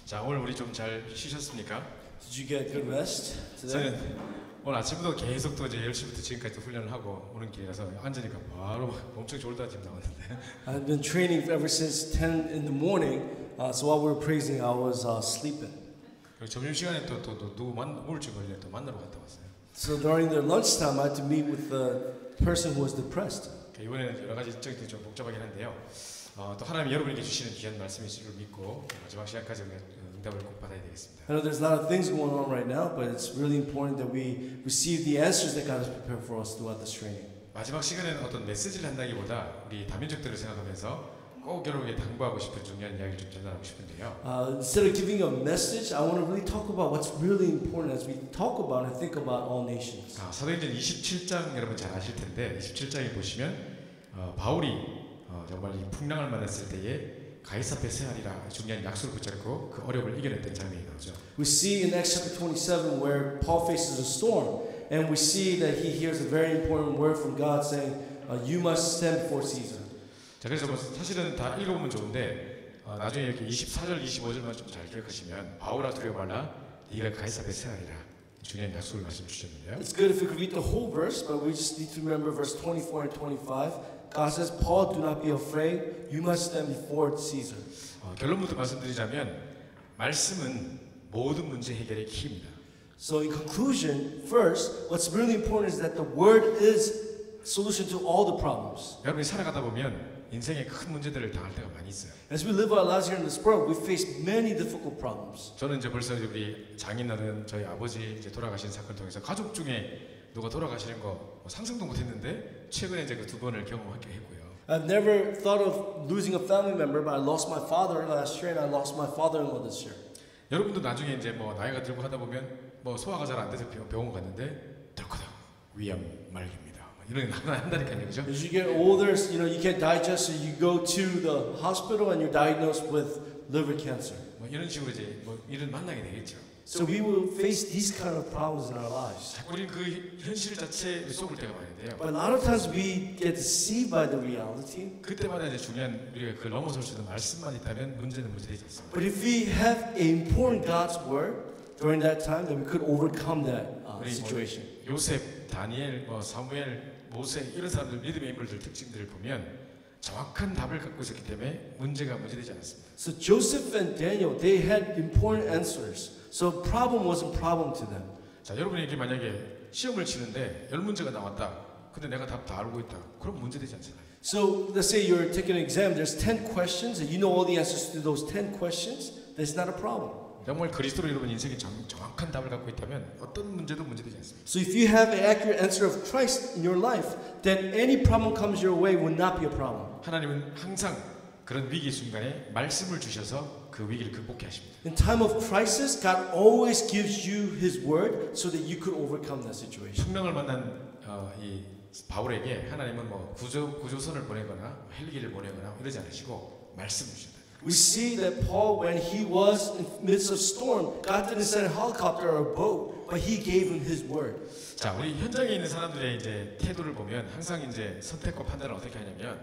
자, 오늘 우리 좀 잘 쉬셨습니까? Did you get good rest today? 저는 오늘 아침부터 계속 또 이제 10시부터 지금까지 또 훈련을 하고 오는 길이라서 앉으니까 바로 엄청 졸다 지금 나왔는데. I've been training ever since 10 in the morning. So while we were praising, I was sleeping. 점심 시간에 또 누구 우울증 걸려 또 만나러 갔다 왔어요. So during their lunchtime, I had to meet with the person who was depressed. 이번에는 여러 가지 일정이 좀 복잡하긴 한데요. 또 하나님 여러분에게 주시는 귀한 말씀이실 줄 믿고 마지막 시간까지 응답을 꼭 받아야 되겠습니다. I know there's a lot of things going on right now, but it's really important that we receive the answers that God has prepared for us throughout this training. 마지막 시간에는 어떤 메시지를 한다기보다 우리 다민족들을 생각하면서 꼭 여러분에게 당부하고 싶은 중요한 이야기를 좀 전달하고 싶은데요. Instead of giving a message, I want to really talk about what's really important as we talk about and think about all nations. 사도행전 27장 여러분 잘 아실 텐데 27장에 보시면 바울이 정말 이 풍랑을 만났을 때에 가이사 앞에 세하리라 중요한 약속을 붙잡고 그 어려움을 이겨냈던 장면이 나오죠. We see in Acts chapter 27 where Paul faces a storm, and we see that he hears a very important word from God saying, "You must stand before Caesar." 자, 그래서 뭐 사실은 다 읽어보면 좋은데 나중에 이렇게 24절, 25절만 좀 잘 기억하시면 바울아 두려워 말라, 네가 가이사 앞에 세하리라 중요한 약속을 말씀 주셨는데요. It's good if we could read the whole verse, but we just need to remember verse 24 and 25. God says, "Paul, do not be afraid. You must stand before Caesar." 결론부터 말씀드리자면 말씀은 모든 문제 해결의 키입니다. So in conclusion, first, what's really important is that the word is solution to all the problems. 여러분이 살아가다 보면 인생에 큰 문제들을 당할 때가 많이 있어요. As we live our lives here in this world, we face many difficult problems. 저는 이제 벌써 우리 장인어른 저희 아버지 이제 돌아가신 사건을 통해서 가족 중에 누가 돌아가시는 거 상상도 못했는데 최근에 이제 그 두 번을 경험하게 했고요. I've never thought of losing a family member, but I lost my father last year, and I lost my father-in-law this year. 여러분도 나중에 이제 뭐 나이가 들고 하다 보면 뭐 소화가 잘 안 돼서 병원 갔는데 덜커덕 위암 말기입니다. 이런 거 한다니까요, 그죠? As you get older, you can't digest, so you go to the hospital and you're diagnosed with liver cancer. 뭐 이런 식으로 이제 뭐 일을 만나게 되겠죠. So we will face these kind of problems in our lives. 우리는 그 현실 자체에 속을 때가 많은데요. But a lot of times we get deceived by the reality. 그때마다 이제 중요한 우리가 그 넘어설 수 있는 말씀만 있다면 문제는 문제되지 않습니다. But if we have an important God's word during that time, then we could overcome that situation. 요셉, 다니엘, 사무엘, 모세 이런 사람들 믿음의 인물들 특징들을 보면 정확한 답을 갖고 있었기 때문에 문제가 문제되지 않았습니다. So Joseph and Daniel, they had important answers. So problem wasn't problem to them. 자, 여러분에게 만약에 시험을 치는데 10문제가 나왔다. 근데 내가 답 다 알고 있다. 그럼 문제되지 않잖아요. So let's say you're taking an exam. There's 10 questions, and you know all the answers to those 10 questions. That's not a problem. 정말 그리스도로 여러분 인생에 정확한 답을 갖고 있다면 어떤 문제도 문제되지 않습니다. So if you have an accurate answer of Christ in your life, then any problem comes your way will not be a problem. 하나님은 항상 그런 위기 순간에 말씀을 주셔서 그 위기를 극복해 하십니다. In time of crisis, God always gives you His word so that you could overcome that situation. 풍랑을 만난 이 바울에게 하나님은 뭐 구조선을 보내거나 헬기를 보내거나 이러지 않으시고 말씀을 주신다. We see that Paul, when he was in the midst of storm, God didn't send a helicopter or a boat, but He gave him His word. 자, 우리 현장에 있는 사람들의 이제 태도를 보면 항상 이제 선택과 판단을 어떻게 하냐면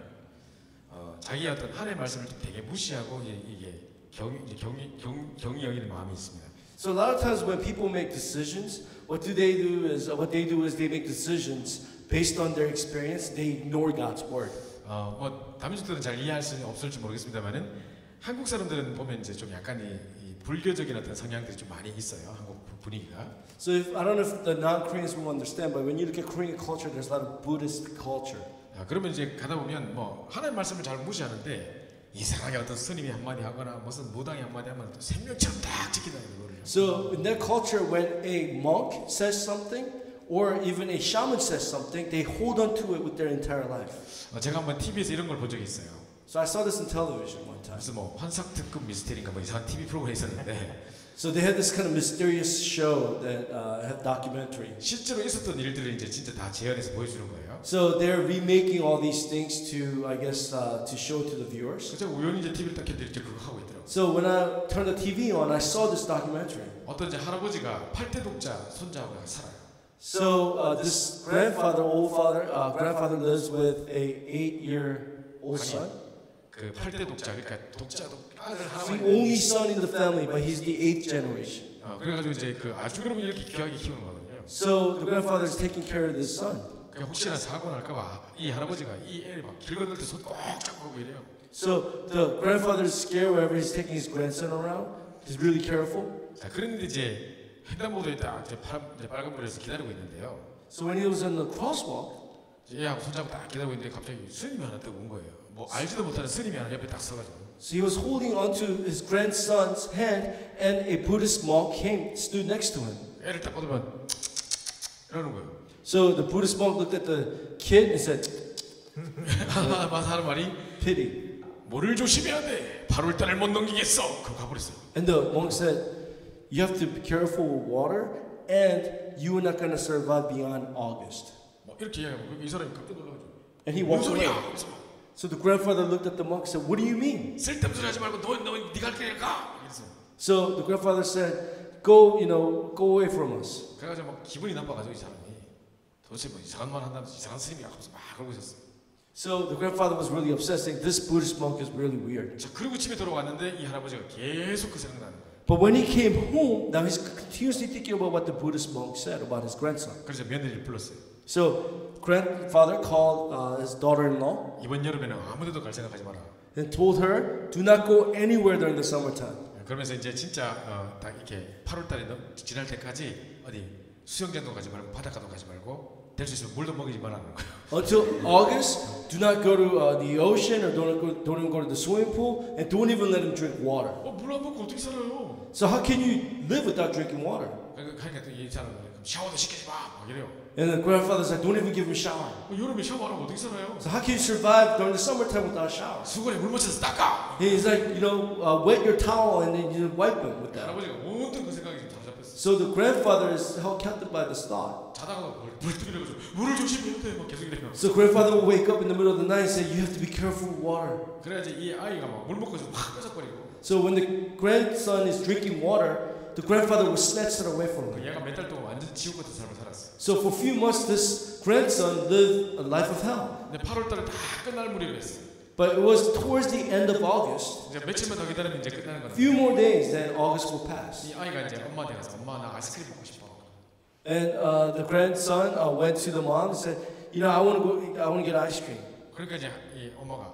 자기 어떤 하나님의 말씀을 좀 되게 무시하고 이게 경이 여기는 마음이 있습니다. So a lot of times when people make decisions, what they do is they make decisions based on their experience. They ignore God's word. 뭐 다민족들은 잘 이해할 수 없을지 모르겠습니다만은 한국 사람들은 보면 이제 좀 약간 이 불교적인 어떤 성향들이 좀 많이 있어요. 한국 분위기가. So I don't know if the non-Koreans will understand, but when you look at Korean culture, there's a lot of Buddhist culture. 그러면 이제 가다 보면 뭐 하나님 말씀을 잘 무시하는데 이상하게 어떤 스님이 한마디 하거나 무슨 무당이 한마디 하면 또 생명처럼 딱 지키다 이거를. So in that culture, when a monk says something, or even a shaman says something, they hold on to it with their entire life. 제가 한번 TV에서 이런 걸 본 적이 있어요. So I saw this on television one time. 무슨 뭐 환상 특급 미스테리인가 뭐 이상한 TV 프로그램이 있었는데. So they had this kind of mysterious show that had documentary. 실제로 있었던 일들을 이제 진짜 다 재현해서 보여주는 거예요. So they're remaking all these things to, I guess, to show to the viewers. 제가 우연히 이제 TV를 딱 켰더니 그거 하고 있더라고요. So when I turned the TV on, I saw this documentary. 어떤 이제 할아버지가 8대 독자 손자하고 살아요. So this grandfather lives with a 8-year-old son. 그 8대 독자, 그러니까 독자도 아들 the 하나만 only son in the family, but he's the 8th generation. 그래가지고 이제 그 아주 그러면 이렇게 귀하게 키우는 거거든요. So the grandfather is taking care of this son. 그러니까 혹시나 사고 날까봐 이 할아버지가 이 애를 막 길 건널 때 손 꼭 잡고 하고 이래요. So the grandfather is scared wherever he's taking his grandson around. He's really careful. 자, 그런데 이제 횡단보도에 딱 이제 빨간불에서 기다리고 있는데요. So when he was on the crosswalk, 얘하고 손잡고 딱 기다리고 있는데 갑자기 스님이 하나 뜨고 온 거예요. 뭐 알지도 못하는 스님이 하나 옆에 딱 서가지고. so he was holding onto his grandson's hand, and a Buddhist monk stood next to him. 애를 딱 보더만 이러는 거예요. So the Buddhist monk looked at the kid and said, 하는 말이 "Pity." 뭐를 조심해야 돼. 8월달을 못 넘기겠어. 그거 가버렸어요. And the monk said, "You have to be careful with water, and you are not going to survive beyond August." 뭐 이렇게 이야기하고 이 사람이 깜짝 놀라가지고. And he 뭔 walked away. 소리야? So the grandfather looked at the monk and said, "What do you mean?" 쓸데없는 소리 하지 말고 너 네가 할 길을 가. 이랬어요. So the grandfather said, "Go, go away from us." 그래가지고 막 기분이 나빠가지고 이 사람이 도대체 뭐 이상한 말 한다면서 이상한 스님이 하면서 막 그러고 있었어요. So the grandfather was really upset, saying, "This Buddhist monk is really weird." 자, 그리고 집에 돌아왔는데 이 할아버지가 계속 그 생각나는 거예요. But when he came home, now he's continuously thinking about what the Buddhist monk said about his grandson. 그래서 며느리를 불렀어요. So grandfather called his daughter-in-law 이번 여름에는 아무데도 갈 생각하지 마라. and told her, "Do not go anywhere during the summertime." 그러면서 이제 진짜 딱 이렇게 8월달에 지날 때까지 어디 수영장도 가지 말고 바닷가도 가지 말고 될 수 있으면 물도 먹이지 말라는 거예요. Until August, do not go to the ocean, or don't even go to the swimming pool, and don't even let him drink water. 물 안 먹고 어떻게 살아요? So how can you live without drinking water? 그러니까 이 사람은 샤워도 시키지 마, 막 이래요. And the grandfather said, "Don't even give him a shower." 여름에 샤워 안 하고 어떻게 살아요? So how can you survive during the summertime without a shower? 수건에 물 묻혀서 닦아. He's like, wet your towel and then you wipe it with that. 할아버지가 온통 그 생각이 다 잡혔어요. So the grandfather is held captive by this thought. 자다가 물 들이려가지고 물을 조심해야 돼, 막 계속 이래요. So grandfather will wake up in the middle of the night and say, "You have to be careful with water." 그래야지 이 아이가 막 물 먹고 있으면 확 뺏어버리고. So when the grandson is drinking water, the grandfather will snatch it away from him. 얘가 몇 달 동안 완전 지옥 같은 삶을 살았어. So for a few months, this grandson lived a life of hell. 근데 8월달에 다 끝날 무렵이었어. But it was towards the end of August, 이제 며칠만 더 기다리면 이제 끝나는 a 거야. few more days, then August will pass. 이 아이가 이제 엄마한테 가서 엄마 나 아이스크림 먹고 싶어. And the grandson went to the mom and said, "I want to get ice cream." 그러니까 이제 이 엄마가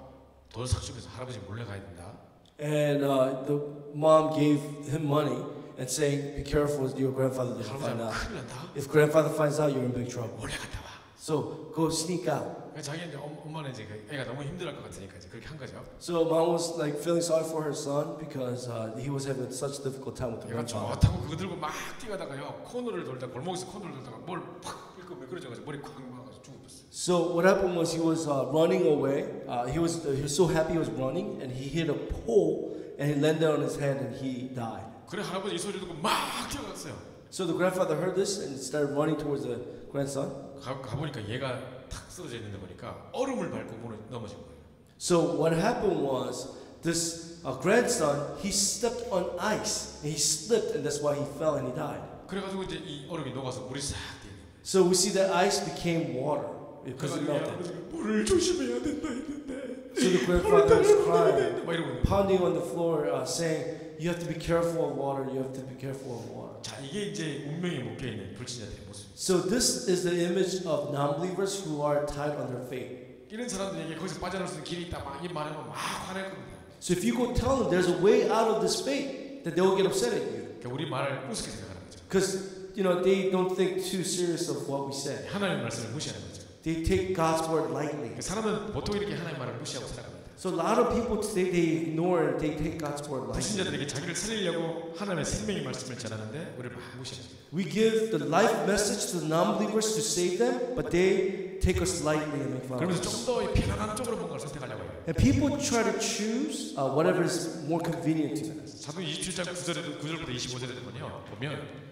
돈을 싹 주면서 할아버지 몰래 가야 된다. And the mom gave him money and saying, "Be careful, your grandfather doesn't find 할아버지가 out. 큰일 난다. If grandfather finds out, you're in big trouble. 몰래 갔다 와. So go sneak out." 그러니까 자기 이제 엄마는 이제 그 애가 너무 힘들할 것 같으니까 이제 그렇게 한 거죠. So mom was like feeling sorry for her son because he was having such difficult time with the 얘가 grandfather. 좋다고 그거 들고 막 뛰어다가요 코너를 돌다 골목에서 코너를 돌다가 뭘팍 이렇게 미끄러져가지고 머리 콱 막아서 죽었어요. So what happened was he was running away. He was so happy he was running, and he hit a pole and he landed on his head and he died. 그래 할아버지 이 소리 듣고 막 뛰어갔어요. So the grandfather heard this and started running towards the grandson. 가보니까 얘가 탁 쓰러져 있는데 보니까 얼음을 밟고 넘어진 거예요. So what happened was this grandson, he stepped on ice and he slipped, and that's why he fell and he died. 그래가지고 이제 이 얼음이 녹아서 물이 싹 뛰는 거예요. So we see that ice became water because it 그래가지고 melted. 할아버지가 물을 조심해야 된다 했는데 So the grandfather is crying, 막 이러고 있는 거예요. pounding on the floor, saying, "You have to be careful of water. You have to be careful of water." 자 이게 이제 운명에 묶여 있는 불신자들의 모습. So this is the image of non-believers who are tied on their faith. 이런 사람들에게 거기서 빠져나올 수 있는 길이 있다 막 이 말하면 막 화낼 겁니다. So if you go tell them there's a way out of this faith, that they will get upset at you, 그러니까 우리 말을 우습게 생각하는 거죠. because they don't think too serious of what we say. 하나님의 말씀을 무시하는 거죠. They take God's word lightly. 사람은 보통 이렇게 하나님의 말을 무시하고 살아갑니다. So a lot of people today, they ignore, they take God's word lightly. 불신자들에게 자기를 살리려고 하나님의 생명의 말씀을 전하는데 우리를 막 무시합니다. We give the life message to the non-believers to save them, but they take us lightly and make fun of 그러면서 us. 좀 더 편안한 쪽으로 뭔가를 선택하려고 해요. And people try to choose whatever is more convenient to them. 사도 27장 9절부터 25절에 보면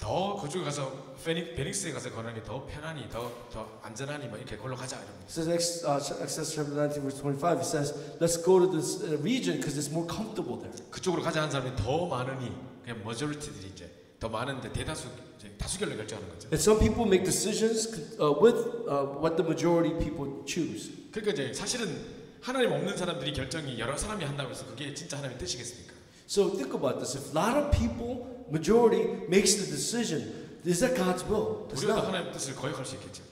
더 그쪽에 가서 베닉스에 가서 거하는 게 더 편안히 더 안전하니 막 이렇게 걸로 가자 이러면. It says Exodus chapter 19 verse 25. It says, "Let's go to this region because it's more comfortable there." 그쪽으로 가자 하는 사람이 더 많으니 그냥 머저리티들이 이제 더 많은데 다수결로 결정하는 거죠. And some people make decisions with what the majority people choose. 그러니까 이제 사실은 하나님 없는 사람들이 결정이 여러 사람이 한다고 해서 그게 진짜 하나님의 뜻이겠습니까? So think about this. If a lot of people, majority, makes the decision, is that God's will? It's 우리가 not. 하나님의 뜻을 거역할 수 있겠죠.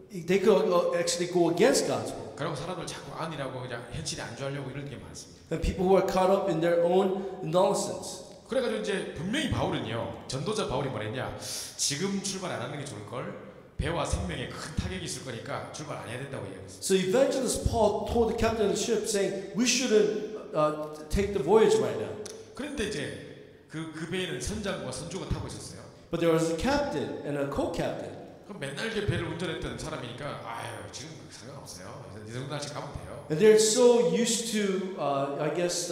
They could actually go against God's will. 그리고 사람들 자꾸 아니라고 그냥 현실이 안 좋아하려고 이런 게 많습니다. And people who are caught up in their own nonsense. 그래가지고 이제 분명히 바울은요, 전도자 바울이 뭐랬냐, 지금 출발 안 하는 게 좋을 걸. 배와 생명에 큰 타격이 있을 거니까 출발 안 해야 된다고 얘기했어요. So evangelist Paul told the captain of the ship, saying, "We shouldn't take the voyage right now." 그런데 이제 그 배에는 선장과 선주가 타고 있었어요. But there was a captain and a co-captain. 그럼 맨날 이렇게 배를 운전했던 사람이니까 아유 지금 상관없어요. 이 정도 날씩 가면 돼요. And they're so used to, I guess,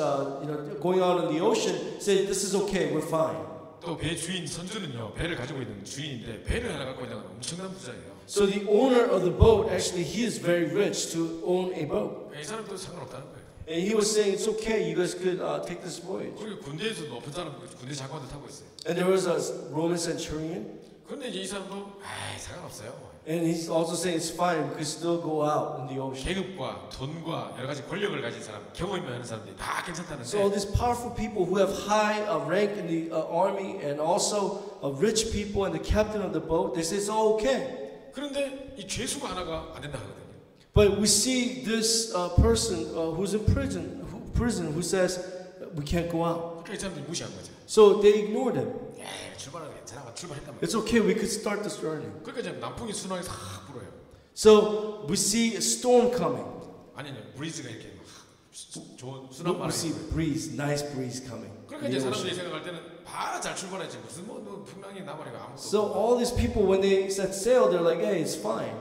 going out in the ocean, say, "This is okay, we're fine." 또 배 주인 선주는요, 배를 가지고 있는 주인인데 배를 하나 갖고 있는 건 엄청난 부자예요. So the owner of the boat, actually, he is very rich to own a boat. 이 사람도 상관없다는 거예요. And he was saying, "It's okay, you guys could take this voyage." 그리고 군대에서 높은 사람, 군대 장관도 타고 있어요. And there was a Roman centurion, 그런데 이제 이 사람도 상관없어요. and he's also saying it's fine, we could still go out in the ocean. 계급과 돈과 여러 가지 권력을 가진 사람, 경험이 많은 사람들이 다 괜찮다는데. So all these powerful people who have high rank in the army, and also rich people and the captain of the boat, they say it's all okay. 그런데 이 죄수가 하나가 안 된다 하거든요. But we see this person who's in prison who says we can't go out. 그러니까 이 사람들이 무시한 거죠. So they ignored him. 출발하는 게 괜찮아, 출발했단 말이에요. It's okay, we could start this journey. 그러니까 이제 남풍이 순하게 싹 불어요. So we see a storm coming. 아니요, 브리즈가 이렇게 막 좋은 We 순한 바람이 see 불어요. breeze, nice breeze coming. 그러니까 이제 사람들이 생각할 때는 바로 잘 출발했지 무슨 뭐 풍랑이 나버리고 아무것도 So 없고. all these people, when they set sail, they're like, "Hey, it's fine.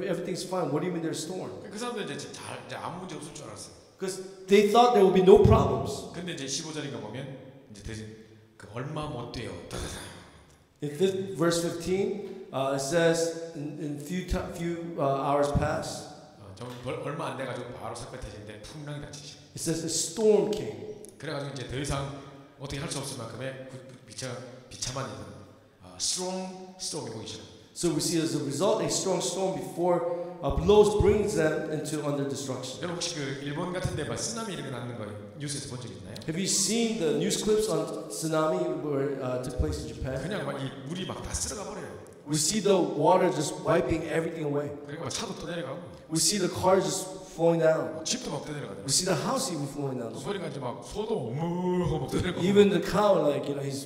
Everything's fine. What do you mean there's storm?" 그 사람들 이제 이제 아무 문제 없을 줄 알았어요. Because they thought there would be no problems. 근데 이제 15절인가 보면 이제 대신 그 얼마 못 돼요. In verse 15, it says, "In few hours pass." 좀 얼마 안 돼가지고 바로 석배 터지는데 풍랑이 닥치죠. It says a storm came. 그래가지고 이제 더 이상 어떻게 할 수 없을 만큼의 비참한 strong storm이 보기 시작. So we see as a result a strong storm before blows brings them into under destruction. 여러분 혹시 그 일본 같은 데막 쓰나미 이런 거 나는 거 뉴스에서 본 적 있나요? Have you seen the news clips on tsunami where took place in Japan? 그냥 막 이 물이 막 다 쓸어가 버려요. We see the water just wiping everything away. 그리고 막 차도 떠내려가고 We see the cars just flowing down. 집도 막 떠내려가고. We see the house even flowing down. 소리가 이제 막 소도 어머 막 떠내려가고. Even the cow, like he's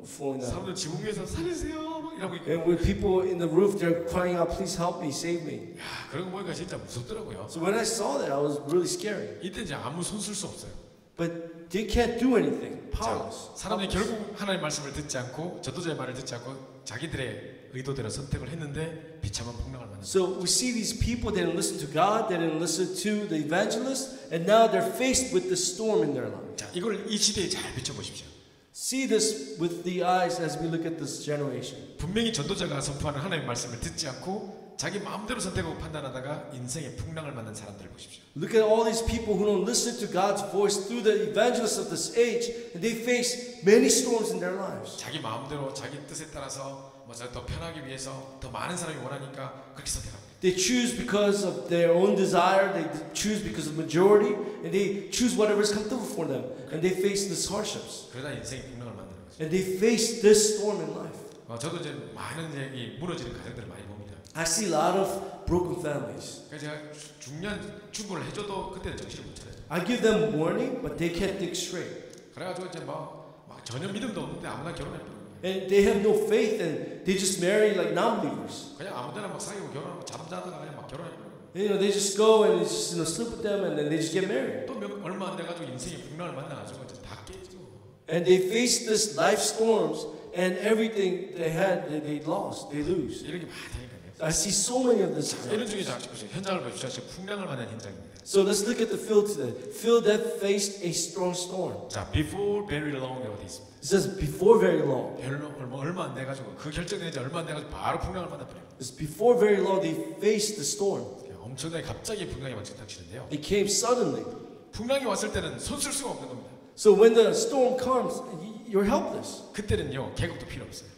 flowing down. 사람들 지붕 위에서 살려주세요 막 이러고 있고. And with people in the roof, they're crying out, "Please help me, save me." 야 그런 거 보니까 진짜 무섭더라고요. So when I saw that, I was really scary. 이때 이제 아무 손 쓸 수 없어요. But they can't do anything. 자, Powerless. 사람들이 결국 하나님의 말씀을 듣지 않고 전도자의 말을 듣지 않고 자기들의 의도대로 선택을 했는데 비참한 풍랑을 만났어요. So we see these people, they didn't listen to God, they didn't listen to the evangelist, and now they're faced with the storm in their life. 자, 이걸 이 시대에 잘 비춰보십시오. See this with the eyes as we look at this generation. 분명히 전도자가 선포하는 하나님의 말씀을 듣지 않고 자기 마음대로 선택하고 판단하다가 인생의 풍랑을 만난 사람들을 보십시오. Look at all these people who don't listen to God's voice through the evangelists of this age, and they face many storms in their lives. 자기 마음대로 자기 뜻에 따라서 더 편하기 위해서 더 많은 사람이 원하니까 그렇게 선택합니다. They choose because of their own desire, they choose because of majority, and they choose whatever is comfortable for them, and they face these hardships. 그러다 인생의 풍랑을 만나는 거죠. And they face this storm in life. 저도 이제 많은 이제 이 무너지는 가정들을 많이 봅니다. I see a lot of broken families. 그래서 제가 중요한 충고를 해줘도 그때는 정신을 못 차려요. I give them warning, but they can't think straight. 그래가지고 이제 막 전혀 믿음도 없는데 아무나 결혼해버려요. And they have no faith, and they just marry like non-believers. 그냥 아무데나 막 사귀고 결혼하고 잠자다가 그냥 막 결혼해버려요. They just go and just sleep with them, and then they just get married. 또 얼마 안 돼가지고 인생의 풍랑을 만나가지고 이제 다 깨지고. And they face this life storms, and everything they had, they lost, they lose. 이런 게 많다니까요. I see so many of this. 이런 중에 자 보세요. 현장을 보십시오. 지금 풍랑을 만난 현장입니다. So let's look at the field today. Field that faced a strong storm. 자, before very long 어디 있습니다. It says before very long. 얼마 안 돼가지고 그 결정된 지 얼마 안 돼가지고 바로 풍랑을 만나버려요. It's before very long they faced the storm. 엄청나게 갑자기 풍랑이 완전 닥치는데요. It came suddenly. 풍랑이 왔을 때는 손 쓸 수가 없는 겁니다. So when the storm comes, you're helpless. 그때는요 계급도 필요 없어요.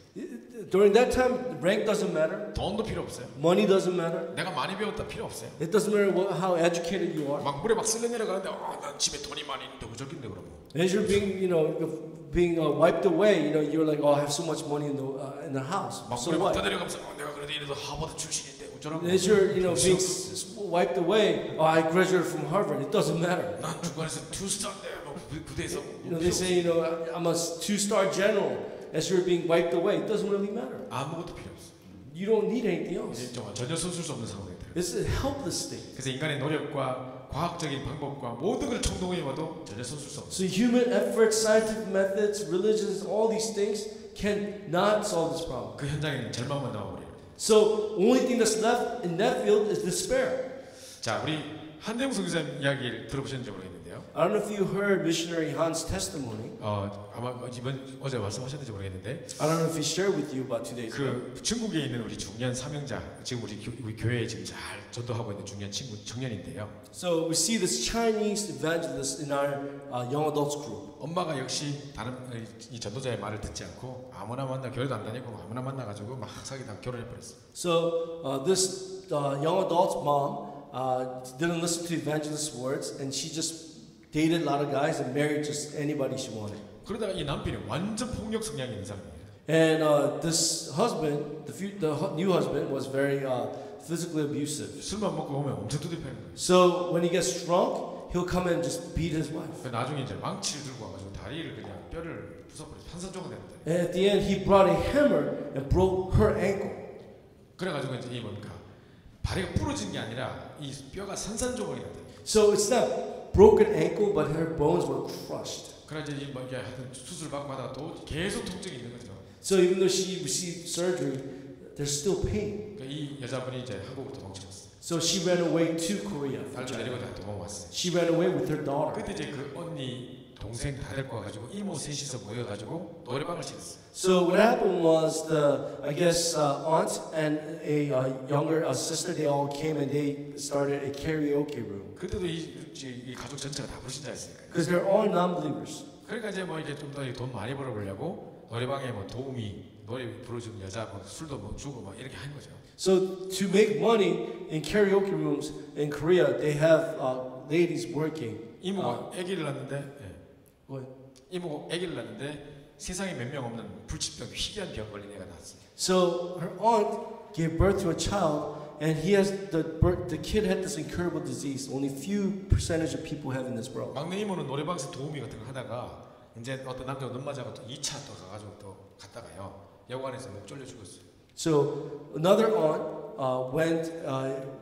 During that time, rank doesn't matter, 돈도 필요 없어요. money doesn't matter. 내가 많이 배웠다 필요 없어요. It doesn't matter how educated you are. 막 물에 막 쓸려 내려가는데 난 집에 돈이 많이 있는데 무적인데 그러면. As you're being wiped away, you're like, oh, I have so much money in the house. 막 So 물에 막 what? 떠내려가면서 내가 그래도 이래도 하버드 출신인데 어쩌라고. As you're being wiped away, oh, I graduated from Harvard. It doesn't matter. 난 중간에서 투스타인데 뭐 부대에서. They say, I'm a 2-star general. As you're being wiped away, it doesn't really matter. 아무것도 필요 없어. You don't need anything else. 이제 전혀 손쓸 수 없는 상황이 돼요. It's a helpless state. 그래서 인간의 노력과 과학적인 방법과 모든 걸 총동원해봐도 전혀 손쓸 수 없어. So human efforts, scientific methods, religions, all these things cannot solve this problem. 그 현장에는 절망만 나와버려요. So only thing that's left in that field is despair. 자, 우리 한대웅 선교사님 이야기를 들어보셨는지 모르겠는데요. I don't know if you heard missionary Han's testimony. 아마 어제 말씀하셨는지 모르겠는데 I don't know if he shared with you about 2 days ago. 그 중국에 있는 우리 중년 사명자 지금 우리 교회에 지금 잘 전도하고 있는 중년 친구 청년인데요. So we see this Chinese evangelist in our young adults group. 엄마가 역시 다른 이 전도자의 말을 듣지 않고 아무나 만나 교회도 안 다니고 아무나 만나가지고 막 사귀다가 결혼해버렸어. So this young adult's mom didn't listen to evangelist's words, and she just dated a lot of guys and married just anybody she wanted. 그러다가 이 남편이 완전 폭력 성향이 있는 사람이에요. And this husband, the new husband, was very physically abusive. 술만 먹고 오면 엄청 두드리는 거예요. So when he gets drunk, he'll come and just beat his wife. 나중에 이제 망치를 들고 와가지고 다리를 그냥 뼈를 부숴버려 산산조각 냈다. And at the end, he brought a hammer and broke her ankle. 그래가지고 이제 이 뭔가 다리가 부러진 게 아니라 이 뼈가 산산조각이 났다. So it's not broken ankle, but her bones were crushed. 그래 이제 이 뭐야 하여튼 수술 받고 하다가 또 계속 통증이 있는 거죠. So even though she received surgery, there's still pain. 그러니까 이 여자분이 이제 한국으로 도망쳤어. So she ran away to Korea. 딸도 데리고 다 도망왔어요. She ran away with her daughter. 그때 이제 그 언니 동생 다 데리고 와가지고 이모 셋이서 모여가지고 노래방을 지었어. So what happened was I guess aunt and a younger sister, they all came and they started a karaoke room. 그때도 이 가족 전체가 다 불신자였으니까. Because they're all non-believers. 그러니까 이제 뭐 이제 좀 더 돈 많이 벌어보려고 노래방에 뭐 도우미 노래 불러주는 여자 뭐 술도 뭐 주고 막 이렇게 한 거죠. So to make money in karaoke rooms in Korea, they have ladies working. 이모가 아기를 낳는데 What? 이모가 아기를 낳는데 세상에 몇 명 없는 불치병 희귀한 병 걸린 애가 낳았어요. So her aunt gave birth to a child, and the kid had this incurable disease. Only few percentage of people have in this world. 막내 이모는 노래방에서 도우미 같은 거 하다가 이제 어떤 남자가 눈 맞아서 또 2차 또 가가지고 또 갔다가요 여관에서 목 졸려 죽었어요. So another aunt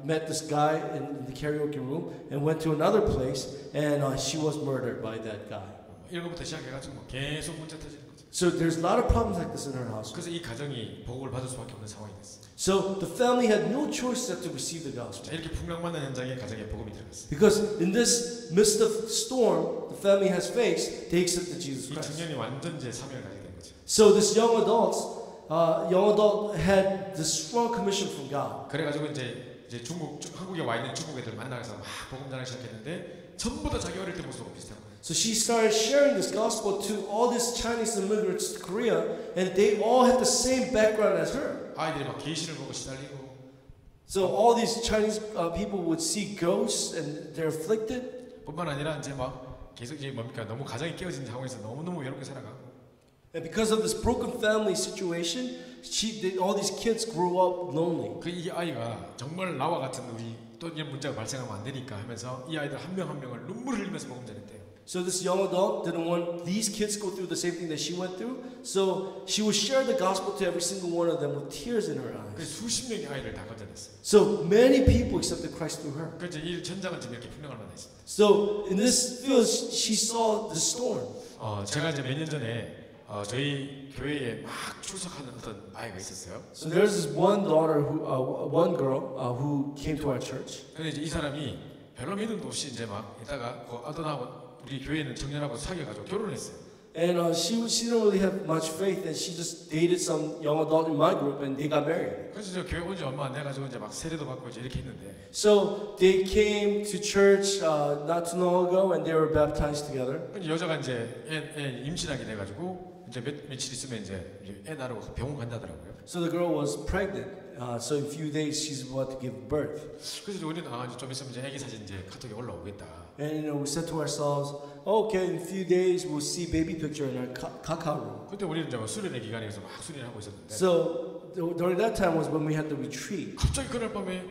met this guy in the karaoke room and went to another place, and she was murdered by that guy. 이런 것부터 시작해가지고 계속 문제 터지는 거죠. So there's a lot of problems like this in her house. 그래서 이 가정이 복을 받을 수밖에 없는 상황이 됐어요. So the family had no choice except to receive the gospel. 자, 이렇게 풍랑만난 현장에 가정에 복음이 들어갔어요. Because in this midst of storm the family has faced, they accepted Jesus 이 Christ. 청년이 완전 제 사명을 가지게 된 거죠. So this young adult had this strong commission from God. 그래가지고 이제 한국에 와 있는 중국 애들 만나서 막 복음 전하기 시작했는데 전부 다 자기 어릴 때 모습하고 비슷한 거예요. So she started sharing this gospel to all these Chinese immigrants to Korea, and they all had the same background as her. 아이들이 막 계시를 보고 시달리고. So all these Chinese people would see ghosts and they're afflicted. 뿐만 아니라 이제 막 계속 이제 뭡니까 너무 가정이 깨어진 상황에서 너무 외롭게 살아가고. And because of this broken family situation, all these kids grew up lonely. 그 이 아이가 정말 나와 같은 우리 또 이런 문제가 발생하면 안 되니까 하면서 이 아이들 한 명 한 명을 눈물을 흘리면서 복음 전했대요. So this young adult didn't want these kids to go through the same thing that she went through. So she would share the gospel to every single one of them with tears in her 그 eyes. 수십 명의 아이를 다 건져냈어요. So many people accepted Christ through her. 그래서 이 전장은 지금 이렇게 풍랑을 만났습니다. So in this field, she saw the storm. 제가 이제 몇 년 전에 저희 교회에 막 출석하는 어떤 아이가 있었어요. So there's this one daughter, one girl who came to our church. 근데 이제 이 사람이 별로 믿음도 없이 이제 막 있다가 그 아들하고 우리 교회는 청년하고 사귀어가지고 결혼했어요. And she didn't really have much faith, and she just dated some young adult in my group, and they got married. 그래서 저 교회 온 지 얼마 안 돼가지고 이제 막 세례도 받고 이제 이렇게 했는데 So they came to church not too long ago, and they were baptized together. 근데 여자가 이제 애 임신하게 돼가지고 이제 며칠 있으면 이제 애 낳으러 병원 간다더라고요. So the girl was pregnant. So in a few days she's about to give birth. 그래서 우리는 이제 좀 있으면 이제 애기 사진 이제 카톡에 올라오겠다. And we said to ourselves, okay, in a few days we'll see baby picture in our Kakao room. 그때 우리는 이제 수련회 기간에서 막 수련을 하고 있었는데 So during that time was when we had the retreat. 갑자기 그날 밤에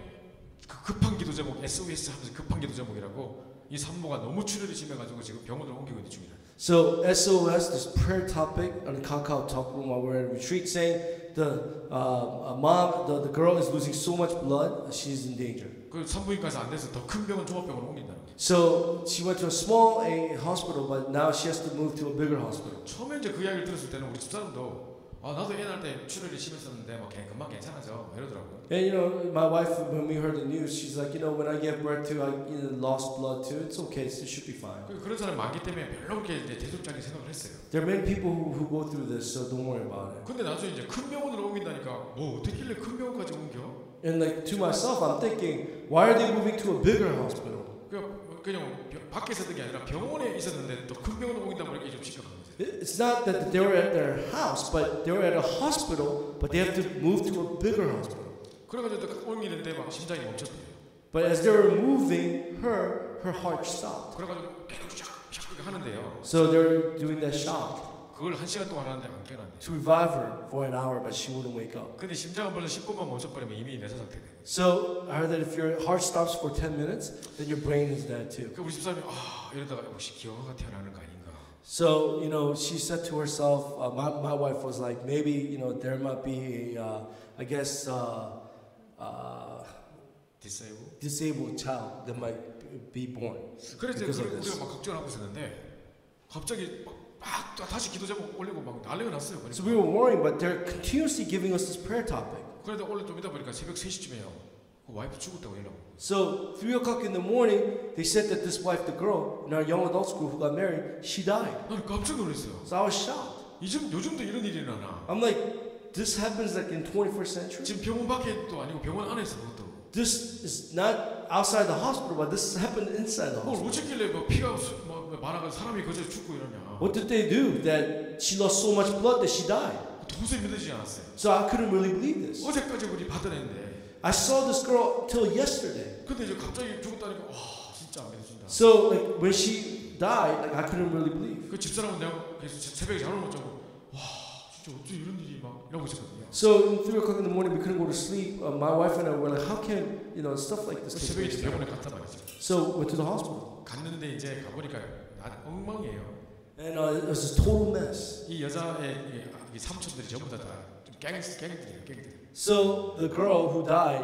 그 급한 기도 제목 SOS 하면서 급한 기도 제목이라고 이 산모가 너무 출혈이 심해가지고 지금 병원으로 옮기고 있는 중이라. So SOS, this prayer topic on the Kakao talk room while we're at a retreat, saying the mom, the girl is losing so much blood, she's in danger. 그 산부인과에서 안 돼서 더 큰 병원 종합병원으로 옮긴다는 거예요. So she went to a small hospital, but now she has to move to a bigger hospital. 처음에 이제 그 이야기를 들었을 때는 우리 집사람도 나도 애 낳을 때 출혈이 심했었는데 뭐 그냥 금방 괜찮아져 이러더라고요. And my wife, when we heard the news, she's like, when I gave birth to, I lost blood too. It's okay, it should be fine. 그런 사람 많기 때문에 별로 그렇게 이제 대중적인 생각을 했어요. There are many people who go through this, so don't worry about it. 근데 나중에 이제 큰 병원으로 옮긴다니까 뭐 어떻게길래 큰 병원까지 옮겨? And like to myself, I'm thinking, why are they moving to a bigger hospital? 그냥 밖에 있었던 게 아니라 병원에 있었는데 또 큰 병원으로 옮긴다 보니까 이게 좀 심각한 거죠. It's not that they were at their house, but they were at a hospital, but they have to move to a bigger hospital. 그래가지고 또 옮기는데 막 심장이 멈췄대요. But as they were moving, her heart stopped. 그래가지고 계속 샥 하는데요. So they're doing that shock 그걸 1시간 동안 하는데 안 깨어난대. to revive her for an hour, but she wouldn't wake up. 근데 심장은 벌써 10분만 멈춰버리면 이미 내사 상태 돼. So I heard that if your heart stops for 10 minutes, then your brain is dead too. 그 우리 집사람이 이러다가 혹시 기어가 태어나는 거 아닌가? So she said to herself, my wife was like, maybe there might be a, I guess disabled child that might be born. 그래서 because of 우리가 this. 막 걱정을 하고 있었는데 갑자기 막 다시 기도 제목 올리고 막 난리가 났어요. So we were worrying, but they're continuously giving us this prayer topic. 그래도 원래 좀 이따 보니까 새벽 3시쯤에요. 와이프 죽었다고 연락. So 3 o'clock in the morning, they said that this wife, the girl in our young adults group who got married, she died. 아니 깜짝 놀랐어요. So I was shocked. 요즘도 이런 일이 일어나나? I'm like, this happens like in 21st century. 지금 병원 밖에도 아니고 병원 안에서 그것도. This is not outside the hospital, but this happened inside the 뭘 hospital. 어쨌길래 뭐 피가 많아가 사람이 그저 죽고 이러냐? What did they do that she lost so much blood that she died? 도저히 믿어지지 않았어요. So I couldn't really believe this. 어제까지 우리 받아냈는데. I saw this girl till yesterday. 근데 이제 갑자기 죽었다니까 와 진짜 안 믿어진다. So like when she died, like I couldn't really believe. 그 집사람은 내가 계속 새벽에 잠을 못 자고 와 진짜 어째 이런 일이 막 이러고 있었거든요. So 3 o'clock in the morning, we couldn't go to sleep. My wife and I were like, how can stuff like this take 새벽에 place? 이제 병원에 갔단 말이죠. So went to the hospital, 갔는데 이제 가보니까 엉망이에요. and it was a total mess. 이 여자의 이 삼촌들이 전부 다좀 갱들이에요. So the girl who died,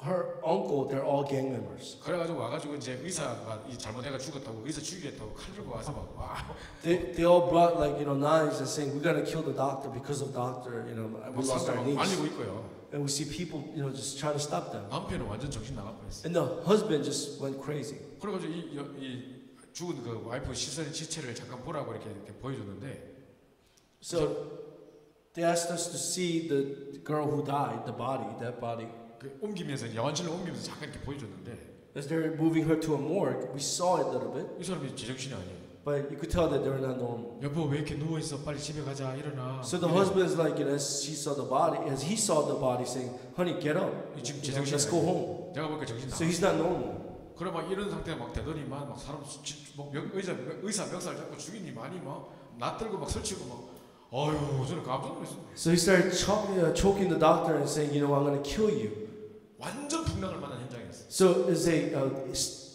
her uncle, they're all gang members. 그래가지고 와가지고 이제 의사가 이 잘못해가 죽었다고 의사 죽이겠다고 칼 들고 와서 막 와. They all brought like knives and saying we're gonna kill the doctor because of doctor. We lost our niece. 말리고 있고요. And we see people just trying to stop them. 남편은 완전 정신 나가 버렸어요. And the husband just went crazy. 그래가지고 이 죽은 그 와이프 시체를 잠깐 보라고 이렇게 보여줬는데. So they asked us to see the girl who died, the body, that body. 그 옮기면서 야완실로 옮기면서 잠깐 이렇게 보여줬는데. As they're moving her to a morgue, we saw it a little bit, 이 사람이 제정신이 아니에요. but you could tell that they were not normal. 여보 왜 이렇게 누워 있어? 빨리 집에 가자 일어나. So the husband's like, as he saw the body, saying, "Honey, get up. 지금 Let's go home." 내가 보니까 정신 So 나가. he's not normal. 그래 막 이런 상태 막 되더니만 막 사람 의사 멱살 잡고 죽이니 많이 막 낯들고 막 설치고 막 아유 저는 깜짝 놀랐어요. So he started choking the doctor and saying, I'm going to kill you. 완전 풍랑을 만난 현장이었어요. So it's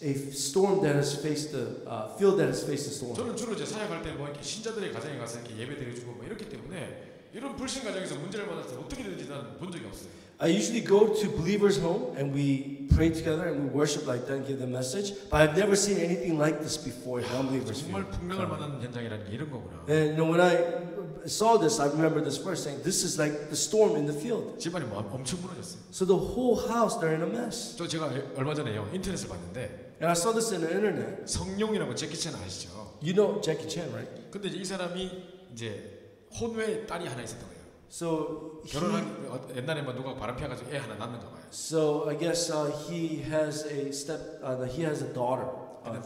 a storm that has faced the field that has faced the storm. 저는 주로 제 사역할 때 뭐 이렇게 신자들의 가정에 가서 이렇게 예배 드려주고 뭐 이렇기 때문에 이런 불신 가정에서 문제를 만났을 때 어떻게든지 나는 본 적이 없어요. I usually go to believers' home and we pray together and we worship like that and give the message. But I've never seen anything like this before in unbelievers' 정말 field. 풍랑을 만난 현장이라는 게 이런 거구나. And when I saw this, I remember this verse saying, "This is like the storm in the field." 집안이 엄청 무너졌어요. So the whole house they're in a mess. 제가 얼마 전에요 인터넷을 봤는데 And I saw this in the internet. 성룡이라고 제키 챈 아시죠? You know Jackie Chan, right? 근데 이제 이 사람이 이제 혼외 딸이 하나 있었던 거예요. So 결혼한 옛날에 뭐 누가 바람 피워가지고 애 하나 낳는가 봐요. So I guess he has a daughter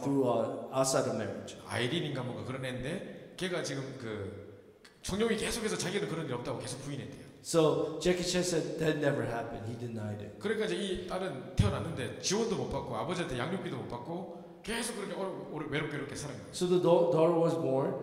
through outside of marriage. 아이린인가 뭔가 그런 애인데 걔가 지금 그 종용이 계속해서 자기는 그런 일 없다고 계속 부인했대요. So Jackie Chan said that never happened. He denied it. 그러니까 이제 이 딸은 태어났는데 지원도 못 받고 아버지한테 양육비도 못 받고 계속 그렇게 외롭게 살은 거예요. So the daughter was born,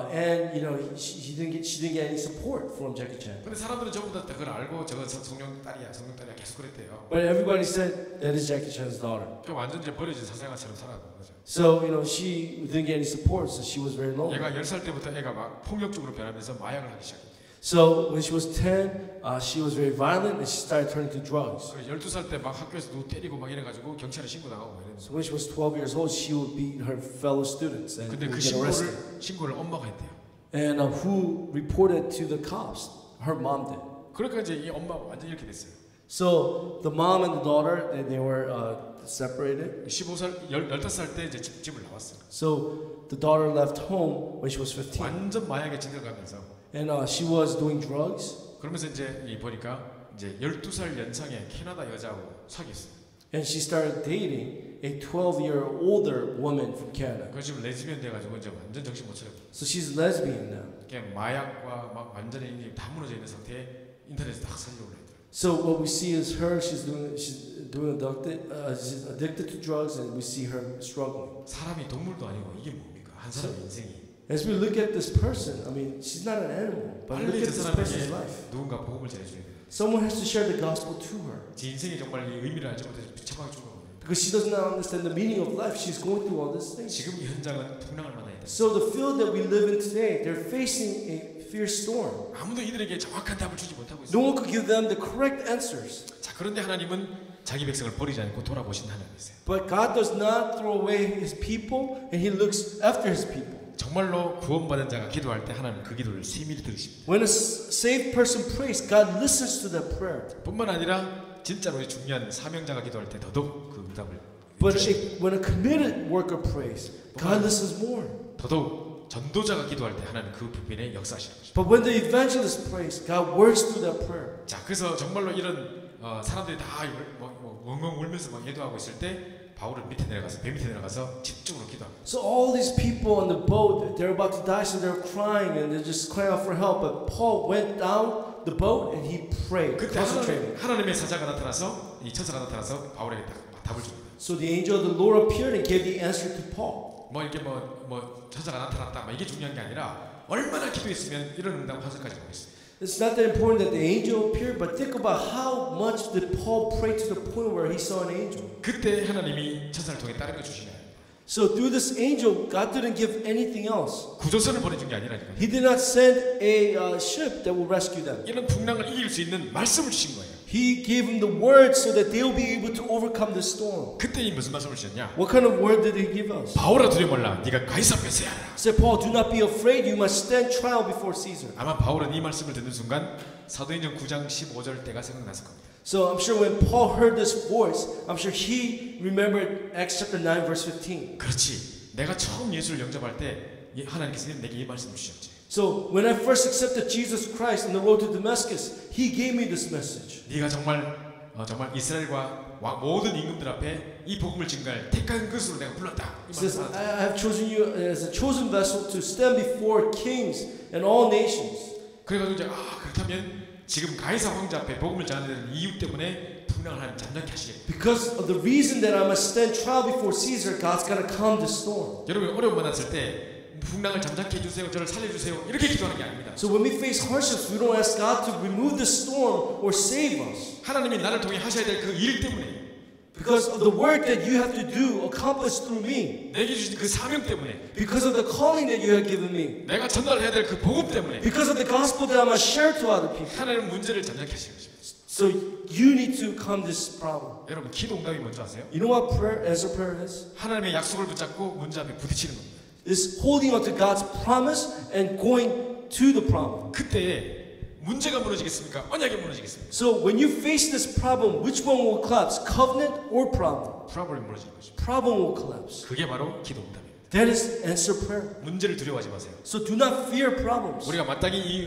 and you know she didn't get any support from Jackie Chan. 근데 사람들은 전부 다 그걸 알고 저건 성룡 딸이야 계속 그랬대요. But everybody said that is Jackie Chan's daughter. 그 완전 이제 버려진 사생아처럼 살아간 거죠. So you know she didn't get any support, so she was very lonely. 얘가 10살 때부터 애가 막 폭력적으로 변하면서 마약을 하기 시작했대요. So when she was 10, she was very violent and she started turning to drugs. 12살 때 막 학교에서 누구 때리고 막 이래가지고 경찰에 신고당하고 막 이랬는데. So when she was 12 years old, she would beat her fellow students and 근데 would 그 get arrested. 신고를 엄마가 했대요. And who reported to the cops? Her mom did. 그러니까 이제 이 엄마가 완전 이렇게 됐어요. So the mom and the daughter, they were separated. 15살 때 이제 집을 나왔어요. So the daughter left home when she was 15. 완전 마약에 찌들어가면서. And she was doing drugs. 그러면서 이제 보니까 이제 12살 연상의 캐나다 여자하고 사귀었어요. And she started dating a 12-year older woman from Canada. 그 지금 레즈비언 돼가지고 이제 완전 정신 못 차리고. So she's lesbian now. 그냥 마약과 막 완전히 이제 다 무너져 있는 상태에 인터넷에 딱 살려고 그랬더라고요. So what we see is her. She's addicted to drugs, and we see her struggling. 사람이 동물도 아니고 이게 뭡니까? 한 사람의 인생이. As we look at this person, I mean, she's not an animal, but look 빨리 at 그 this person's 사람에게 life. 누군가 복음을 전해줘야 돼요. Someone has to share the gospel to her. 제 인생이 정말 이 의미를 알지 못해서 비참하게 죽어가거든요. Because she does not understand the meaning of life. She's going through all these things. 지금 이 현장은 풍랑을 만나야 돼. So the field that we live in today, they're facing a fierce storm. 아무도 이들에게 정확한 답을 주지 못하고 있어요. No one could give them the correct answers. 자, 그런데 하나님은 자기 백성을 버리지 않고 돌아보신 하나님이세요. But God does not throw away His people, and He looks after His people. 정말로 구원받은 자가 기도할 때 하나님 그 기도를 세밀히 들으십니다. When a saved person prays, God listens to that prayer. 뿐만 아니라 진짜로 중요한 사명자가 기도할 때 더더욱 그 응답을 But 주십니다. when a committed worker prays, God listens more. 더더욱 전도자가 기도할 때 하나님 그 부분에 역사하시는 것입니다. But when the evangelist prays, God works through that prayer. 자, 그래서 정말로 이런 사람들이 다 엉엉 울면서 막 예도하고 있을 때 바울은 배 밑에 내려가서 집중으로 기도합니다. So all these people on the boat, they're about to die, so they're crying and they're just crying out for help. But Paul went down the boat and he prayed, 그때 concentrating. 하나님의 사자가 나타나서 이 천사가 나타나서 바울에게 딱 답을 줍니다. So the angel of the Lord appeared and gave the answer to Paul. 뭐 이렇게 천사가 나타났다, 이게 중요한 게 아니라 얼마나 기도했으면 이런 응답 환상까지 오겠어요. It's not that important that the angel appeared, but think about how much did Paul pray to the point where he saw an angel. 그때 하나님이 천사를 통해 다른 거 주시냐? So through this angel, God didn't give anything else. 구조선을 보내준 게 아니라니까요. He did not send a ship that will rescue them. 이런 풍랑을 이길 수 있는 말씀을 주신 거예요. He gave them the word so that they will be able to overcome the storm. 그때 이 무슨 말씀을 주셨냐? What kind of word did he give us? 바울아 두려워 말라. 네가 가이사 앞에 서야 하라. He said, Paul, do not be afraid. You must stand trial before Caesar. 아마 바울은 이 말씀을 듣는 순간 사도행전 9장 15절 때가 생각났을 겁니다. So I'm sure when Paul heard this voice, I'm sure he remembered Acts chapter 9 verse 15. 그렇지. 내가 처음 예수를 영접할 때 하나님께서 내게 이 말씀을 주셨지. So when I first accepted Jesus Christ on the road to Damascus, he gave me this message. 네가 정말 이스라엘과 모든 임금들 앞에 이 복음을 증거할 택한 것으로 내가 불렀다. He says, I have chosen you as a chosen vessel to stand before kings and all nations. 그래가지고 이제 그렇다면 지금 가이사 황제 앞에 복음을 전하는 이유 때문에 풍랑을 하나님 잠잠케 하시겠다. Because of the reason that I must stand trial before Caesar, God's gonna calm the storm. 여러분 어려움 만났을 때 풍랑을 잠잠케 해주세요, 저를 살려주세요 이렇게 기도하는 게 아닙니다. So when we face hardships, we don't ask God to remove the storm or save us. 하나님이 나를 통해 하셔야 될 그 일 때문에, Because of the work that you have to do accomplished through me. 내게 주신 그 사명 때문에, Because of the calling that you have given me. 내가 전달해야 될 그 복음 때문에 Because of the gospel that I must share to other people. 하나님은 문제를 잠잠케 하시는 것입니다. So you need to calm this problem. 여러분 기도 응답이 뭔지 아세요? You know what answer prayer is? 하나님의 약속을 붙잡고 문제 앞에 부딪히는 겁니다. It's holding on to God's promise and going to the problem. 그때 문제가 무너지겠습니까? 언약이 무너지겠습니까? So when you face this problem, which one will collapse? Covenant or problem? 프라블이 무너지는 거죠. Problem will collapse. 그게 바로 기도 응답입니다. That is answer prayer. 문제를 두려워하지 마세요. So do not fear problems. 우리가 마땅히 이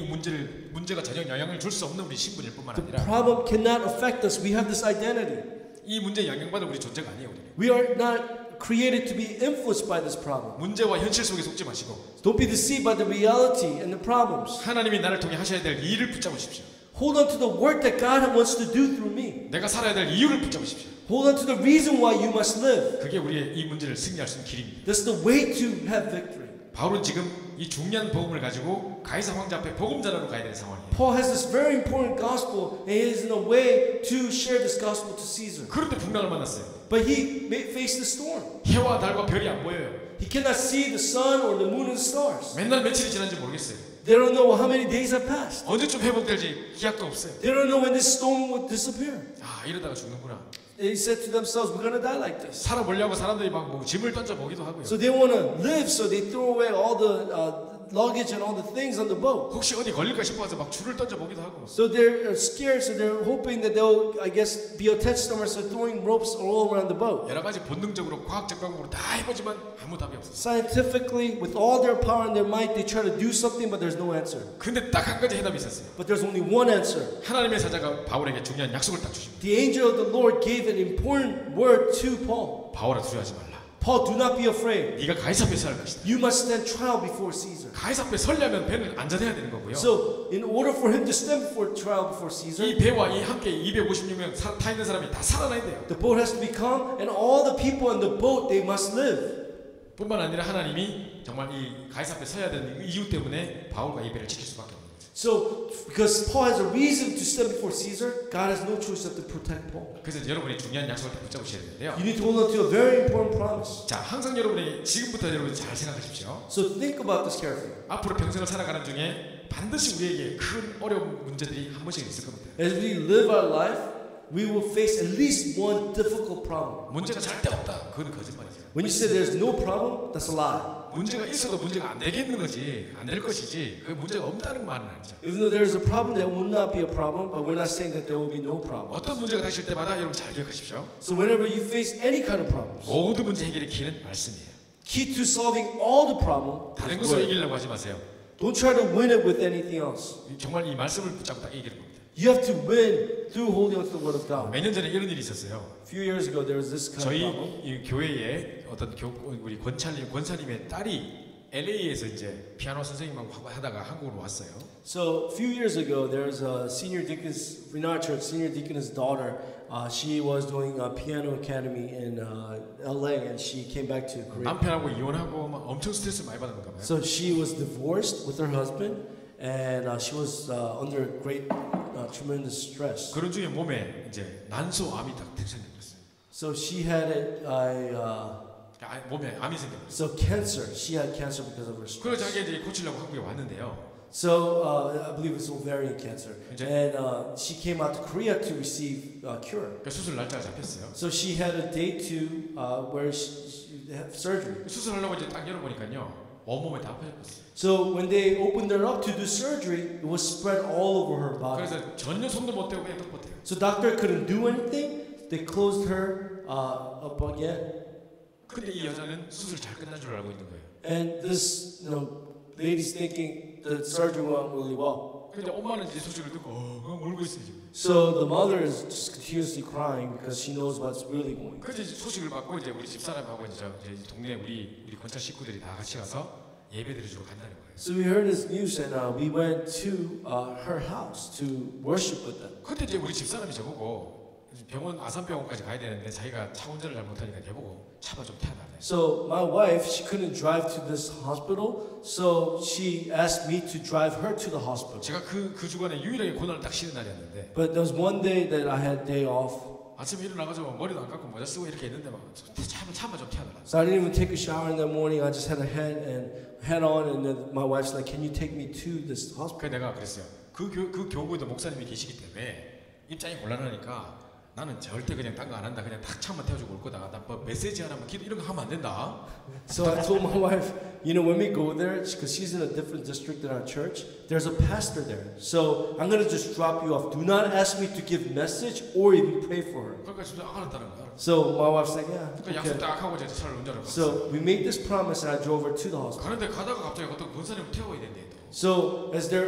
문제가 전혀 영향을 줄 수 없는 우리 신분일 뿐만 The 아니라 problem cannot affect us. We have this identity. 이 문제에 영향받을 우리 존재가 아니에요. 우리는. We are not created to be influenced by this problem. 문제와 현실 속에 속지 마시고 Don't be deceived by the reality and the problems. 하나님이 나를 통해 하셔야 될 일을 붙잡으십시오. Hold on to the work that God wants to do through me. 내가 살아야 될 이유를 붙잡으십시오. Hold on to the reason why you must live. 그게 우리의 이 문제를 승리할 수 있는 길입니다. That's the way to have victory. 바울은 지금 이 중요한 복음을 가지고 가이사 황제 앞에 복음 전하러 가야 되는 상황이에요. Paul has this very important gospel and he is in a way to share this gospel to Caesar. 그런데 풍랑을 만났어요. But he faced the storm. 해와 달과 별이 안 보여요. He cannot see the sun or the moon and the stars. 맨날 며칠이 지난지 모르겠어요. They don't know how many days have passed. 언제쯤 회복될지 기약도 없어요. They don't know when this storm will disappear. 아 이러다가 죽는구나. They said to themselves, we're going to die like this. 살아보려고 사람들이 막 뭐 짐을 던져보기도 하고요. So they want to live, so they throw away all the luggage and all the things on the boat. 혹시 어디 걸릴까 싶어서 막 줄을 던져보기도 하고. So they're scared, so they're hoping that they'll, I guess, be attached somewhere, so throwing ropes all around the boat. 여러 가지 본능적으로 과학적 방법으로 다 해보지만 아무 답이 없어요. Scientifically, with all their power and their might, they try to do something, but there's no answer. 근데 딱 한 가지 해답이 있었어요. But there's only one answer. 하나님의 사자가 바울에게 중요한 약속을 딱 주십니다. The angel of the Lord gave an important word to Paul. 바울아 두려워하지 말라. Paul, do not be afraid. 네가 가이사 앞에 설 것이다. You must stand trial before Caesar. 가이사 앞에 서려면 배는 안전해야 되는 거고요. So, in order for him to stand before trial before Caesar, 이 배와 이 함께 256명 타 있는 사람이 다 살아나야 돼요. the boat has to be calm, and all the people on the boat, they must live. 뿐만 아니라 하나님이 정말 이 가이사 앞에 서야 되는 이유 때문에 바울과 이 배를 지킬 수밖에 없는 거죠. So, because Paul has a reason to stand before Caesar, God has no choice but to protect Paul. 그래서 여러분이 중요한 약속을 다 붙잡으셔야 되는데요. You need to hold on to a very important promise. 자, 항상 여러분이 지금부터 여러분 잘 생각하십시오. So think about this carefully. 앞으로 평생을 살아가는 중에 반드시 우리에게 큰 어려운 문제들이 한 번씩 있을 겁니다. As we live our life, we will face at least one difficult problem. 문제가 절대 없다. 그건 거짓말이죠. When you say there's no problem, that's a lie. 문제가 있어도 문제가 안 되겠는 거지, 안 될 것이지. 그 문제가 없다는 말은 아니죠. Even though there's a problem, there will not be a problem, but we're not saying that there will be no problem. 어떤 문제가 닥칠 때마다 여러분 잘 기억하십시오. So whenever you face any kind of problems, 모든 문제 해결의 키는 말씀이에요. key to solving all the problem 다른 is 것으로 word. 이기려고 하지 마세요. Don't try to win it with anything else. 정말 이 말씀을 붙잡고 딱 이기는 겁니다. You have to win through holding on to the word of God. 몇 년 전에 이런 일이 있었어요. A few years ago, there was this kind 저희 of problem. 이 교회에 어떤 우리 권사님의 딸이 LA에서 이제 피아노 선생님하고 하다가 한국으로 왔어요. So a few years ago, there was a senior deaconess, in our church, senior deaconess' daughter. She was doing a piano academy in LA, and she came back to Korea. 남편하고 이혼하고 막 엄청 스트레스 많이 받았는가 봐요. So she was divorced with her husband, and she was under great, tremendous stress. 그런 중에 몸에 이제 난소암이 딱 생겼어요. So she had 몸에 암이 생겼어요. so cancer. She had cancer because of her stress. 그래서 자기가 이제 고치려고 한국에 왔는데요. So I believe it's ovarian cancer, 이제 and she came out to Korea to receive cure. 그 수술 날짜가 잡혔어요. So she had a date to where she had surgery. 수술하려고 이제 딱 열어보니까요. 온몸에 다 퍼졌어요. So when they opened her up to do surgery, it was spread all over her body. 그래서 전혀 손도 못 대고 그냥 못 대요. So doctor couldn't do anything. They closed her up again. 근데 이 여자는 수술 잘 끝난 줄 알고 있는 거예요. And this lady's thinking the surgery went really well. 근데 엄마는 이제 소식을 듣고 울고 있어요 지금. So the mother is just continuously crying because she knows what's really going on. 그래서 이제 소식을 받고 이제 우리 집사람하고 이제 동네 우리 권찰 식구들이 다 같이 가서 예배 드리러 간다는 거예요. So we heard this news and we went to her house to worship with them. 그때 이제 우리 집사람이 저보고 병원 아산병원까지 가야 되는데 자기가 차 운전을 잘 못하니까 저보고 차가 좀 태워달래. So my wife, she couldn't drive to this hospital, so she asked me to drive her to the hospital. 제가 그 주간에 유일하게 고난을 딱 쉬는 날이었는데 But there was one day that I had day off. 아침에 일어나가지고 머리도 안 감고 모자 쓰고 이렇게 있는데 막 차만 좀 태워달라. So I didn't even take a shower in the morning. I just had a hat on, and then my wife's like, "Can you take me to this hospital?" 그래서 내가 그랬어요. 그 교구에도 목사님이 계시기 때문에 입장이 곤란하니까 나는 절대 그냥 딴 거 안 한다. 그냥 탁 차만 태워주고 올 거다. 나 뭐 메시지 하나만 기도 이런 거 하면 안 된다. So I told my wife, you know, when we go there, because she's in a different district than our church, there's a pastor there. So I'm going to just drop you off. Do not ask me to give message or even pray for her. 그러니까 진짜 알았다는 거야. So my wife's like, yeah, 그 약속 okay. 딱 하고 이제 차를 운전을 갔어. So we made this promise and I drove her to the hospital. 가는데 가다가 갑자기 어떤 권사님을 태워야 된대 또. So as we're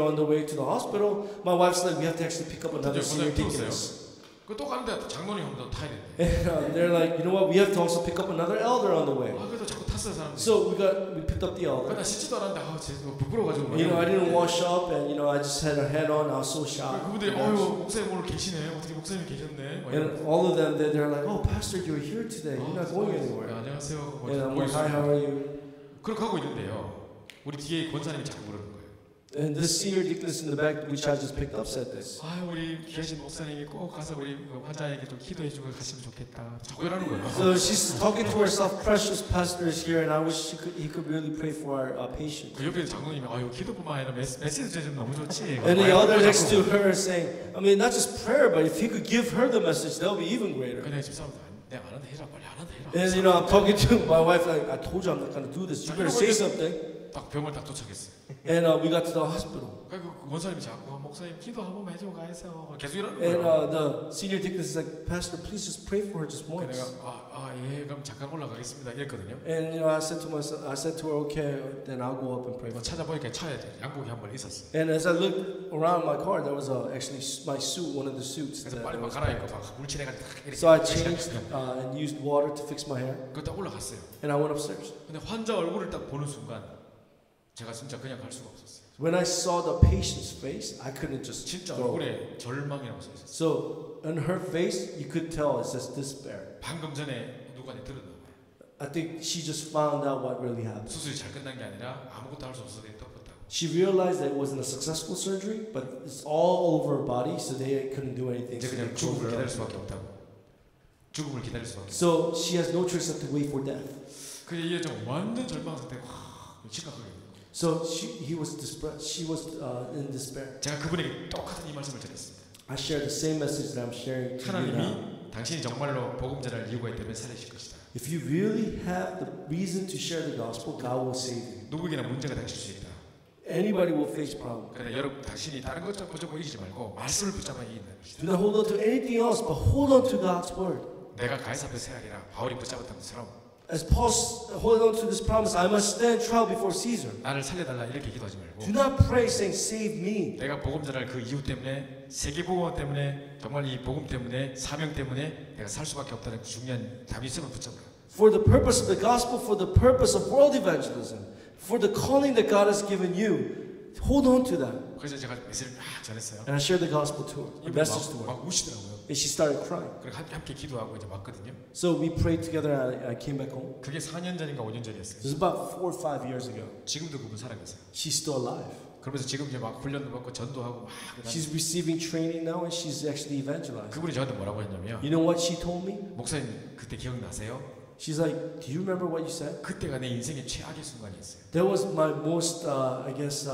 on the way to the hospital, my wife's like, we have to actually pick up another senior deaconess. 그또 가는데 장로님 한번 더 타야 된대. And they're like, you know what? We have to also pick up another elder on the way. 아 그래도 자꾸 탔어요 사람들이. So we picked up the elder. 나 씻지도 않았는데 아 진짜 부끄러워가지고. You know, I didn't wash up, and you know, I just had a hat on. I was so shy. 그분들이 어유 목사님 오늘 계시네. 어떻게 목사님 계셨네. And all of them, they're like, oh, Pastor, you're here today. You're not going anywhere. 안녕하세요. And I'm like, hi, how are you? 그렇게 하고 있는데요. 우리 뒤에 권사님이 자꾸 부르는 거예요. And this senior deaconess in the back, which I just picked up, said this. 아 우리 귀하신 목사님이 꼭 가서 우리 환자에게 좀 기도해주고 가시면 좋겠다. 자꾸 이러는 거예요. So she's talking to herself, precious pastor is here, and I wish he could really pray for our patient. 그 옆에 장로님이 아유 기도뿐만 아니라 메시지 좀 너무 좋지. And the elder next to her is saying, I mean, not just prayer, but if he could give her the message, that would be even greater. 그냥 집사람들 내가 안 한다 해라 빨리 안 한다 해라. And you know, I'm talking to my wife, like, I told you I'm not going to do this. You better say something. 딱 병원 딱 도착했어. And we got to the hospital. 그 원사님이 자꾸 목사님 기도 한 번만 해주고 가세요. 계속 이러는 And 거예요. the senior deaconess is like, Pastor, please just pray for her just 그 once. 내가 예 그럼 잠깐 올라가겠습니다 이랬거든요. And you know, I said to her, okay, then I'll go up and pray. 뭐 찾아보니까 차에 양복이 한 벌 있었어. And as I looked around my car, there was actually my suit, one of the suits. 그래서 That 빨리 막 was 갈아입고 packed. 막 물칠해가지고 딱 이렇게. So I changed and used water to fix my hair, 그딱 올라갔어요. and I went upstairs. 근데 환자 얼굴을 딱 보는 순간 제가 진짜 그냥 갈 수가 없었어요. When I saw the patient's face, I couldn't just 진짜 go. 얼굴에 절망이라고 써 있었어요. So on her face, you could tell it says despair. 방금 전에 누구한테 들었나 봐요. I think she just found out what really happened. 수술이 잘 끝난 게 아니라 아무것도 할 수 없어서 덮었다고. She realized that it wasn't a successful surgery, but it's all over her body, so they couldn't do anything. 이제 So they 그냥 drove 죽음을 her 기다릴 out. 수밖에 없다고. 죽음을 기다릴 수밖에. So she has no choice but to wait for death. 그 이게 좀 완전 절망 상태. 심각하게. So he was she was in despair. 제가 그분에게 똑같은 이 말씀을 드렸습니다. I share the same message that I'm sharing to you now. 하나님이 당신이 정말로 복음 전할 이유가 있다면 살리실 것이다. If you really have the reason to share the gospel, God will save you. 누구에게나 문제가 닥칠 수 있다. Anybody will face problems. 그러나 여러분 당신이 다른 것 잡고 이기지 말고 말씀을 붙잡아 이긴다는 것이다. Do not hold on to anything else, but hold on to God's word. 내가 가이사 앞에 서야 하리라 바울이 붙잡았던 것처럼 As Paul hold on to this promise, I must stand trial before Caesar. 나를 살려달라 이렇게 기도하지 Do 말고 not pray saying, save me. 내가 복음 전할 그 이유 때문에 세계 복음 때문에 정말 이 복음 때문에 사명 때문에 내가 살 수밖에 없다는 그 중요한 다윗성을 붙잡으라. For the purpose of the gospel, for the purpose of world evangelism, for the calling that God has given you, hold on to that. 그래서 제가 메시지를 막 전했어요. And I shared the gospel to her, the message to her. 막 우시더라고요. And she started crying. 그리고 함께 기도하고 이제 왔거든요. So we prayed together and I came back home. 그게 4년 전인가 5년 전이었어요. This is about 4 or 5 years ago. 지금도 그분 살아계세요. She's still alive. 그러면서 지금 이제 막 훈련도 받고 전도하고 막 She's receiving training now and she's actually evangelizing. 그분이 저한테 뭐라고 했냐면 You know what she told me? 목사님 그때 기억나세요? She's like, do you remember what you said? 그때가 내 인생의 최악의 순간이었어요. That was my most, I guess,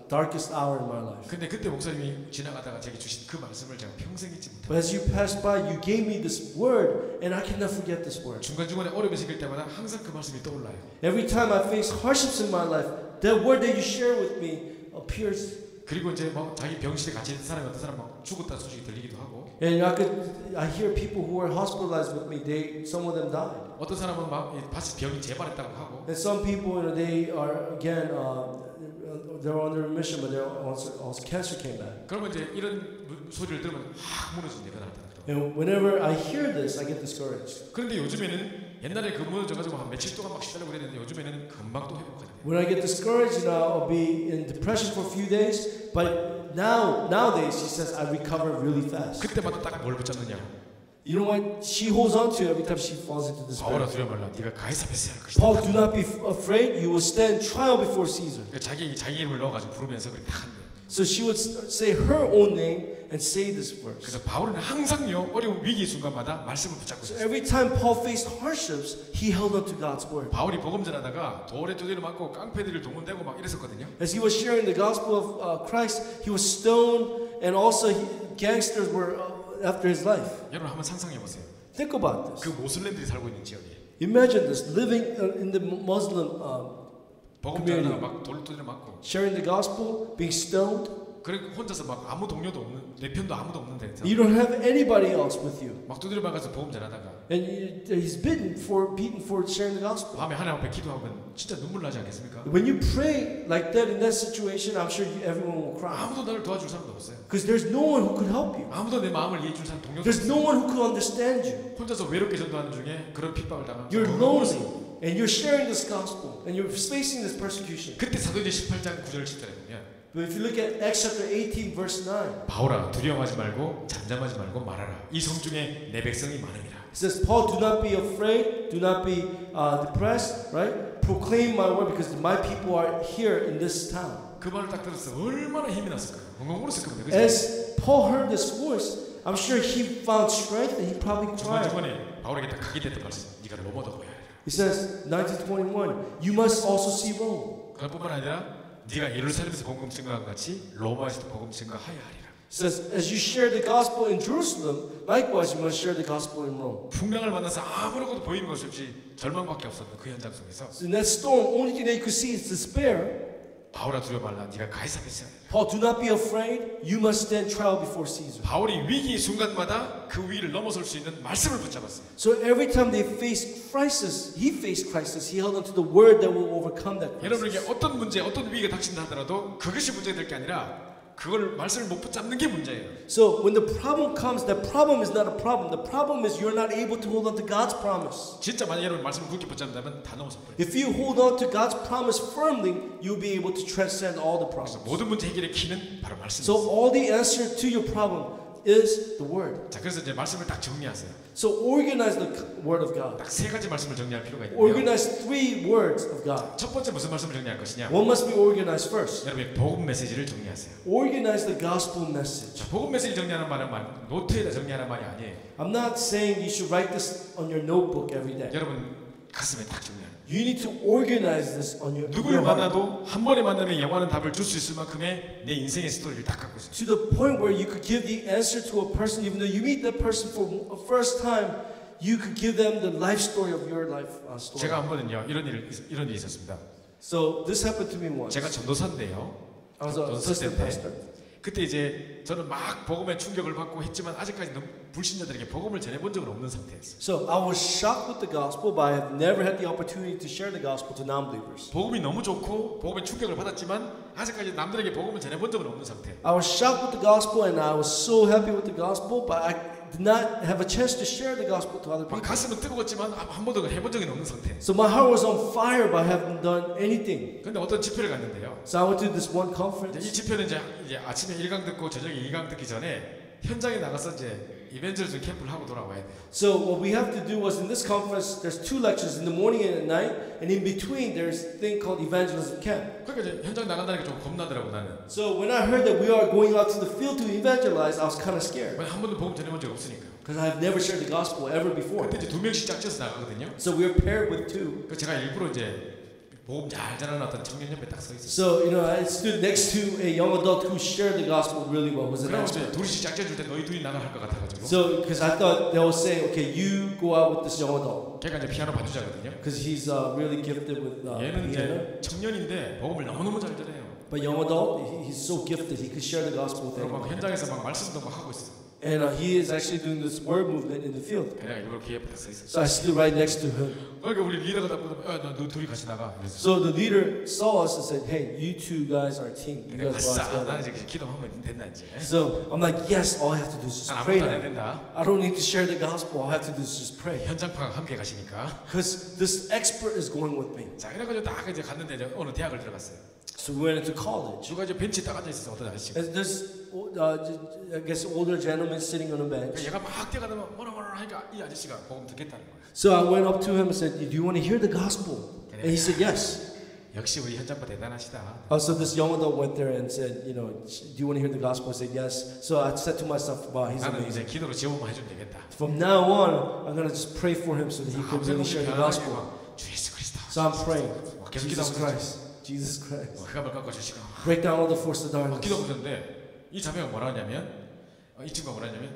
darkest hour in my life. 근데 그때 목사님이 지나가다가 제게 주신 그 말씀을 제가 평생 잊지 못해요. But as you passed by, you gave me this word, and I cannot forget this word. 중간중간에 어려움이 생길 때마다 항상 그 말씀이 떠올라요. Every time I face hardships in my life, that word that you share with me appears. 그리고 이제 뭐 자기 병실에 같이 있는 사람이 어떤 사람 막 죽었다는 소식이 들리기도 하고 And I hear people who were hospitalized with me, some of them died. 어떤 사람은 막 다시 병이 재발했다고 하고 And some people, they are, again, they're under remission, but also cancer came back. 그러면 이제 이런 소리를 들으면 확 무너진대 그날따라. And whenever I hear this, I get discouraged. 그런데 요즘에는 옛날에 그 무너져가지고 한 며칠 동안 막 시달리고 그랬는데 요즘에는 금방 또 회복하게 돼요. When I get discouraged, I'll be in depression for a few days, but nowadays, she says, I recover really fast. 그때마다 딱 뭘 붙잡느냐. You know what she holds on to every time she falls into 바울아 despair? 두려워 말라. 네가 가이사 앞에 서야 할 것이다. Paul, do not be afraid. You will stand trial before Caesar. 그러니까 자기 이름을 넣어가지고 부르면서 그렇게 딱 한대요. So she would say her own name and say this verse. 그래서 바울은 항상요 어려운 위기 순간마다 말씀을 붙잡고 So 있어요. every time Paul faced hardships, he held on to God's word. 바울이 복음 전하다가 돌에 두드려 맞고 깡패들을 동원되고 막 이랬었거든요. As he was sharing the gospel of Christ, he was stoned, and also gangsters were after his life. 여러분 한번 상상해 보세요. Think about 그 this. 모슬렘들이 살고 있는 지역에 Imagine this, living in the Muslim 복음 전하다가 막 돌로 두드려 맞고 sharing the gospel, being stoned. 그래 혼자서 막 아무 동료도 없는 내 편도 아무도 없는 데서 You don't have anybody else with you. 막 두드려 맞아서 복음 전하다가 And he's beaten for sharing the gospel. 밤에 하나님 앞에 기도하면 진짜 눈물 나지 않겠습니까? When you pray like that in that situation, I'm sure everyone will cry. 아무도 나를 도와줄 사람도 없어요. Because there's no one who could help you. 아무도 내 마음을 이해해 줄 사람 동료도 There's 없어요. no one who could understand you. 혼자서 외롭게 전도하는 중에 그런 핍박을 당하면 You're lonely and you're sharing this gospel and you're facing this persecution. 그때 사도행전 18장 9절 10절에 보면 But if you look at Acts chapter 18 verse 9, 바울아 두려워하지 말고 잠잠하지 말고 말하라. 이 성중에 내 백성이 많음이라. it says, Paul, do not be afraid, do not be depressed, right? Proclaim my word because my people are here in this town. 그 말을 딱 들었어. 얼마나 힘이 났을까요? 엉엉 울었을 겁니다. 그죠? As Paul heard this voice, I'm sure he found strength and he probably cried. 중간중간에 바울에게 딱 각이 됐던 말씀. 네가 로마도 보여야 해. He says, 1921, you must also see Rome. 그뿐만 아니라 네가 예루살렘에서 복음 증거한 같이 로마에서도 복음 증거하여야 하리라. It says, as you share the gospel in Jerusalem, likewise you must share the gospel in Rome. 풍랑을 만나서 아무것도 보이는 것이 없이 절망밖에 없었던 그 현장 속에서 So in that storm, only thing they could see is despair. 바울아 두려워 말라. 네가 가이사 앞에 서야 해. Paul, do not be afraid. You must stand trial before Caesar. 바울이 위기 순간마다 그 위기를 넘어설 수 있는 말씀을 붙잡았어요. So every time they faced crisis, he faced crisis. He held on to the word that will overcome that crisis. 여러분에게 어떤 문제, 어떤 위기가 닥친다 하더라도 그것이 문제가 될 게 아니라 그걸 말씀을 못 붙잡는 게 문제예요. So when the problem comes, that problem is not a problem. The problem is you're not able to hold on to God's promise. 진짜 만약 여러분 말씀을 굳게 붙잡는다면 다 넘어서 버려요. If you hold on to God's promise firmly, you'll be able to transcend all the 그래서 problems. 모든 문제 해결의 키는 바로 말씀이에요. So all the answer to your problem is the word. 자, 그래서 이제 말씀을 딱 정리하세요. So organize the word of God. 딱 세 가지 말씀을 정리할 필요가 있는데요. Organize 3 words of God. 첫 번째 무슨 말씀을 정리할 것이냐? One must be organized first. 여러분의 복음 메시지를 정리하세요. Organize the gospel message. 자, 복음 메시지 정리하는 말은 노트에다 정리하는 말이 아니에요. I'm not saying you should write this on your notebook every day. 여러분 가슴에 딱 정리하는. You need to organize this on your 누구를 heart. 만나도 한 번에 만나면 영원한 답을 줄 수 있을 만큼의 내 인생의 스토리를 딱 갖고 있어요. To the point where you could give the answer to a person, even though you meet that person for a first time, you could give them the life story of your life story. 제가 한 번은요 이런 일이 있었습니다. So this happened to me once. 제가 전도사인데요. I was an assistant pastor. 그때 이제 저는 막 복음에 충격을 받고 했지만 아직까지 너무 불신자들에게 복음을 전해본 적은 없는 상태였어요. So I was shocked with the gospel, but I have never had the opportunity to share the gospel to non-believers. 복음이 너무 좋고 복음에 충격을 받았지만 아직까지 남들에게 복음을 전해본 적은 없는 상태. I was shocked with the gospel, and I was so happy with the gospel, but I did not have a chance to share the gospel to other 막 people. 가슴은 뜨거웠지만 한 번도 해본 적이 없는 상태. So my heart was on fire, but I haven't done anything. 근데 어떤 집회를 갔는데요. So I went to this one 이 conference. 집회는 이제 아침에 1강 듣고 저녁에 2강 듣기 전에 현장에 나가서 이제 이벤저리즘 캠프를 하고 돌아와야 돼요. So what we have to do was in this conference, there's 2 lectures in the morning and at night, and in between there's a thing called evangelism camp. 그러니까 이제 현장 나간다는 게 좀 겁나더라고 나는. So when I heard that we are going out to the field to evangelize, I was kind of scared 왜냐면 한 번도 복음 전해본 적 없으니까. because I have never shared the gospel ever before. 그때 이제 2명씩 짝져서 나가거든요. So we were paired with 2. 그 제가 일부러 이제 복음 잘 전하는 어떤 청년 옆에 딱 서 있었어요. So I stood next to a young adult who shared the gospel really well. Was an 그럼 expert. 이제 둘이씩 짝져줄 때 너희 둘이 나가 할 것 같아가지고. So because I thought they would say, okay, you go out with this young adult 걔가 이제 피아노 반주자거든요. because he's really gifted with 얘는 piano. 이제 청년인데 복음을 너무너무 잘 전해요. But young adult, he's so gifted. He could share the gospel with 그리고 막 anyone. 현장에서 막 말씀도 막 하고 있어. And he is actually doing this word movement in the field. 내가 일부러 걔 옆에 서 있어. So I stood right next to him. 그러니까 우리 리더가 딱 보더니 너 둘이 같이 나가. 그래서 So the leader saw us and said, hey, you 2 guys are a team. You 내가 guys go out 아싸 나는 together. 이제 기도하면 된다 이제. So I'm like, yes, all I have to do is just 난 pray 아무것도 안 해야 now. 된다. I don't need to share the gospel. All I have to do is just pray. 현장파가 함께 가시니까. Because this expert is going with me. 자 이래가지고 딱 이제 갔는데 이제 어느 대학을 들어갔어요. So we went into college. 누가 이제 벤치에 딱 앉아 있었어 어떤 아저씨가. And there's, I guess, older gentleman sitting on a bench. 얘가 막 뛰어가다가 뭐라 하니까 이 아저씨가 복음 듣겠다는 거예요. So I went up to him and said, do you want to hear the gospel? And he said, yes. 역시 우리 현장파 대단하시다. So this young adult went there and said, do you want to hear the gospel? I said, yes. So I said to myself, wow, he's 나는 amazing. 이제 기도로 지원만 해주면 되겠다. From now on, I'm going to just pray for him so that he could really share the gospel. 주 예수 그리스도. So I'm praying, 계속 Jesus 기도하고 Christ, Jesus Christ. 흑암을 깎아 주시고. Break down all the forces of darkness. 기도하고 있는데 이 자매가 뭐라 하냐면 이 친구가 뭐라냐면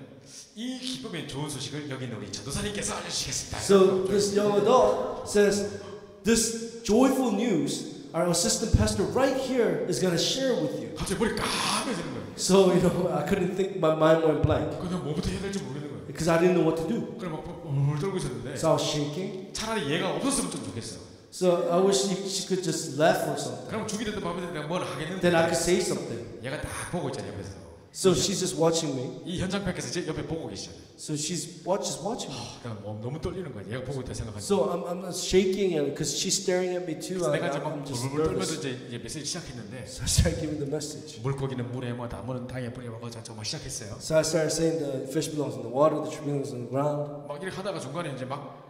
이 기쁨의 좋은 소식을 여기 있는 우리 전도사님께서 알려주시겠습니다. So this young adult says, this joyful news, our assistant pastor right here is going to share with you. 갑자기 머리 까매지는 거예요. So, I couldn't think, my mind went blank 그냥 뭐부터 해야 될지 모르겠는 거예요. because I didn't know what to do. 그래 막 떨고 있었는데 So I was shaking. 차라리 얘가 없었으면 좀 좋겠어. So I wish she could just laugh or something. 그럼 죽이 됐든 밥이 됐든 내가 뭘 하겠는데 Then I could say something. 얘가 딱 보고 있잖아요 옆에서. So she's just watching me. 이 현장팬께서 제 옆에 보고 계시잖아요. So she's watching me. 그냥 너무 떨리는 거예요. 얘가 보고 있다 생각하니까. So I'm shaking and because she's staring at me too. 그래서 내가 이제 막 I'm just 불불 떨면서 nervous. 이제 메시지 시작했는데 So I started giving the message. 물고기는 물에 뭐 나무는 땅에 뿌리 먹어 막 시작했어요. So I started saying the fish belongs in the water, the tree belongs in the ground. 막 이렇게 하다가 중간에 이제 막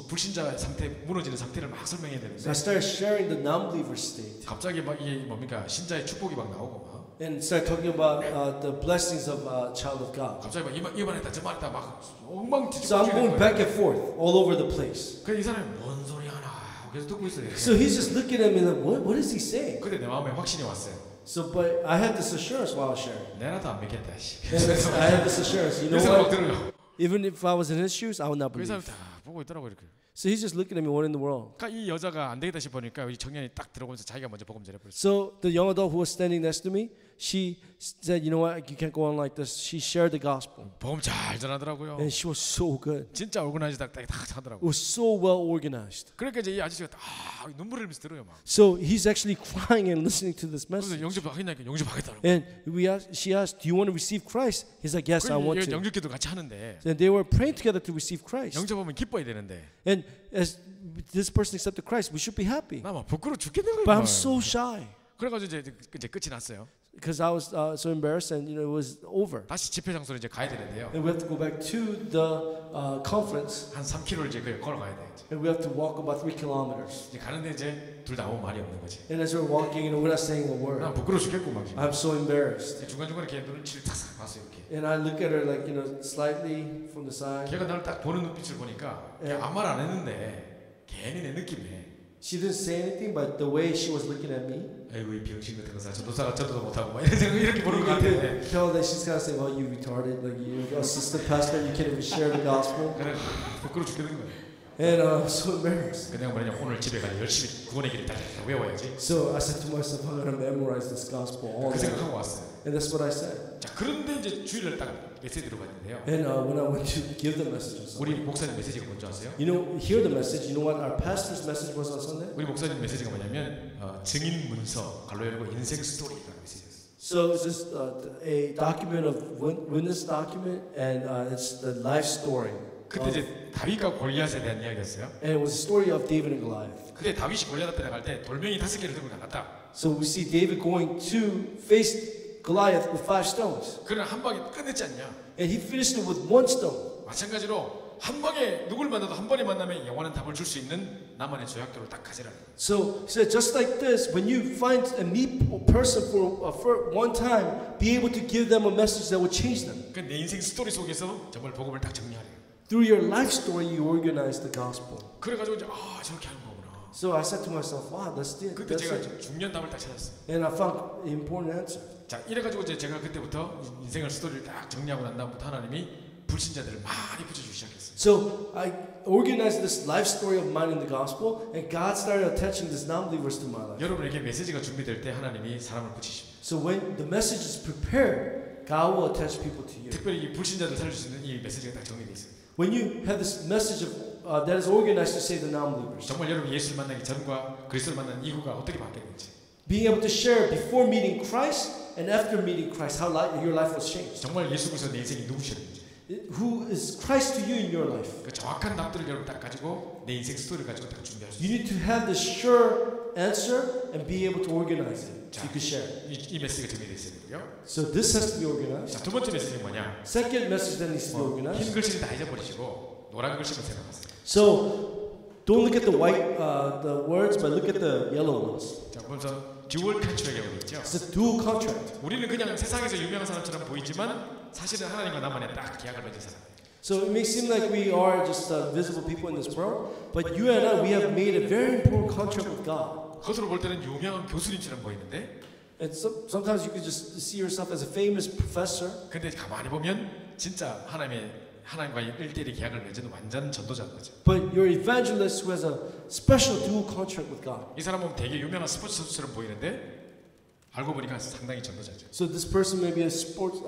불신자 상태 무너지는 상태를 막 설명해야 되는데 So I started sharing the non-believer state 갑자기 막 이게 뭡니까 신자의 축복이 막 나오고 막 and started talking about the blessings of a child of God. 갑자기 막 이만했다 저만했다 막 So 엉망진창 I'm going back and forth all over the place. 그래서 이 사람이 뭔 소리 하나 계속 듣고 있어요. So he's just looking at me like, what is he saying? 근데 내 마음에 확신이 왔어요. So, but I had this assurance while I was sharing. 내라도 안 믿겠다. 씨. And I had this assurance. You know 그래서 막 what? 들어요. Even if I was in his shoes, I would not 그 사람 believe. 다 보고 있더라고 이렇게. So he's just looking at me, what in the world? 그러니까 이 여자가 안 되겠다 싶으니까 이 청년이 딱 들어오면서 자기가 먼저 복음 전해버렸어. So the young adult who was standing next to me, she said, you know what, you can't go on like this. She shared the gospel. 복음 잘 전하더라고요. And she was so good. 진짜 오르나이즈다 딱 It 하더라고. was so well organized. 그러니까 이제 이 아저씨가 딱 눈물 흘리면서 들어요 막. So he's actually crying and listening to this 그래서 message. 영접하겠냐니까 영접하겠다고. And she asked, do you want to receive Christ? He's like, yes, I want to. 영접기도 같이 하는데 And they were praying together to receive Christ. 영접하면 기뻐야 되는데 And as this person accepted Christ, we should be happy. 나 막 부끄러워 죽겠는 But 거예요. I'm so shy 그래가지고 이제 끝이 났어요. because I was so embarrassed and it was over. 다시 집회 장소로 이제 가야 되는데요. And we have to go back to the conference 한 3km 이제 그 걸어가야 돼. and we have to walk about 3 kilometers. 이제 가는데 이제 둘 다 아무 말이 없는 거지. And as we're walking, we're not saying a word. 나 부끄러워 죽겠고 막 지금. I'm so embarrassed. 중간 중간에 걔 눈치를 탁 봤어요 이렇게. And I look at her like, slightly from the side. 걔가 나를 딱 보는 눈빛을 보니까 걔 아무 말 안 했는데 괜히 내 느낌에 She didn't say anything, but the way she was looking at me, 아이고 이 병신 같은 거사 전도사가 전도도 못하고 막 이렇게 보는 것 you 같아. could tell that she's kind of saying, "Oh, you retarded! Like you're assistant pastor, you can't even share the gospel." 그래 부끄러워 죽겠는 거야. And I'm so embarrassed. 그냥 뭐냐 오늘 집에 가서 열심히 구원의 길을 다 외워야지. So I said to myself, "I'm gonna memorize this gospel all 그 day." 생각하고 왔어요. And that's what I said. 자 그런데 이제 주일날 딱 메시지로 갔는데요. And when I went to give the message on 우리 Sunday, 목사님 메시지가 뭔지 아세요? you know, hear the message. You know what our pastor's message was on Sunday? 우리 목사님 메시지가 뭐냐면 증인 문서 갈로 열고 인생 스토리라는 메시지였어요. So it's just a document of witness document, and it's the life story. 그때 이제 다윗과 골리앗에 대한 이야기였어요. And it was a story of David and Goliath. 근데 다윗이 골리앗 앞에 나갈 때 돌멩이 5개를 들고 나갔다. So we see David going to face Goliath with 5 stones. 그러나 한 방에 끝냈지 않냐? And he finished it with 1 stone. 마찬가지로 한 방에 누굴 만나도 한 번에 만나면 영원한 답을 줄 수 있는 나만의 조약도를 딱 가지라는 거예요. So he said, just like this, when you find a meet person for one time, be able to give them a message that will change them. 그러니까 내 인생 스토리 속에서 정말 복음을 딱 정리하래요. Through your life story, you organize the gospel. 그래가지고 이제 저렇게 하는 거구나. So I said to myself, wow, that's it. 그때 That's 제가 it. 중요한 답을 딱 찾았어요. And I found an important answer. 자 이래가지고 이제 제가 그때부터 인생을 스토리를 딱 정리하고 난 다음부터 하나님이 불신자들을 많이 붙여주기 시작했어요. So I organized this life story of mine in the gospel, and God started attaching these non-believers to my life. 여러분에게 메시지가 준비될 때 하나님이 사람을 붙이십니다. So when the message is prepared, God will attach people to you. 특별히 이 불신자들 살릴 수 있는 이 메시지가 딱 정리되어 있습니다. When you have this message that is organized to save the non-believers, 정말 여러분 예수를 만나기 전과 그리스도를 만난 이후가 어떻게 바뀌었는지, being able to share before meeting Christ and after meeting Christ, how your life was changed. 정말 예수 그리스도 내 인생이 누구셨는지, Who is Christ to you in your life? 그 정확한 답들을 여러분 딱 가지고 내 인생 스토리를 가지고 딱 준비할 수 You 있어요. need to have the sure answer and be able to organize it so you can share. 이 메시지가 정리되어 있어요. So this has to be organized. 자, 두 번째 메시지는 뭐냐? Second message that needs to be 흰 organized. 글씨를 다 잊어버리시고 노란 글씨만 생각하세요. So don't look at the white the words, but look at the yellow ones. 자, 먼저 듀얼 컨트랙이라고 있죠. It's a dual contract. 우리는 그냥 세상에서 유명한 사람처럼 보이지만 사실은 하나님과 나만의 딱 계약을 맺은 사람. So it may seem like we are just visible people in this world, but you and I, we have made a very important contract with God. 겉으로 볼 때는 유명한 교수님처럼 보이는데 And sometimes you could just see yourself as a famous professor. 근데 가만히 보면 진짜 하나님과의 1대1 계약을 맺은 완전 전도자인 거죠. But you're an evangelist who has a special dual contract with God. 이 사람은 되게 유명한 스포츠 선수처럼 보이는데 알고 보니까 상당히 전도자죠. So this person may be a sports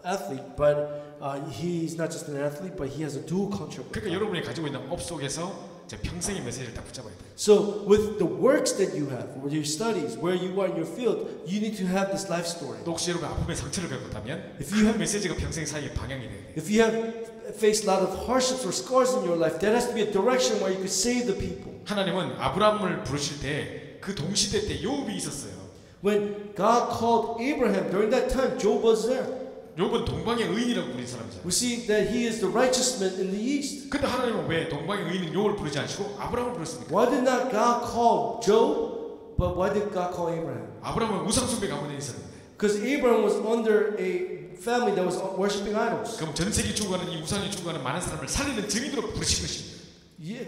athlete, but he's not just an athlete, but he has a dual contract with 그러니까 God. 여러분이 가지고 있는 업 속에서 제 평생의 메시지를 다 붙잡아야 돼요. So with the works that you have, with your studies, where you are in your field, you need to have this life story. 또 혹시 여러분 아픔의 상처를 겪었다면 If you 그 have- 메시지가 평생 사이에 방향이 돼야 돼요. If you have faced a lot of hardships or scars in your life, that has to be a direction where you could save the people. 하나님은 아브라함을 부르실 때 그 동시대 때 욥이 있었어요. When God called Abraham, during that time, Job was there. 욥은 동방의 의인이라고 부르는 사람이잖아요. We see that he is the righteous man in the east. 근데 하나님은 왜 동방의 의인인 욥을 부르지 않으시고 아브라함을 부르셨습니까? Why did not God call Job, but why did God call Abraham? 아브라함은 우상숭배 가문에 있었는데 Because Abraham was under a family that was worshiping idols. 그럼 전 세계 추구하는 이 우상에 추구하는 많은 사람을 살리는 증인으로 부르신 것입니다.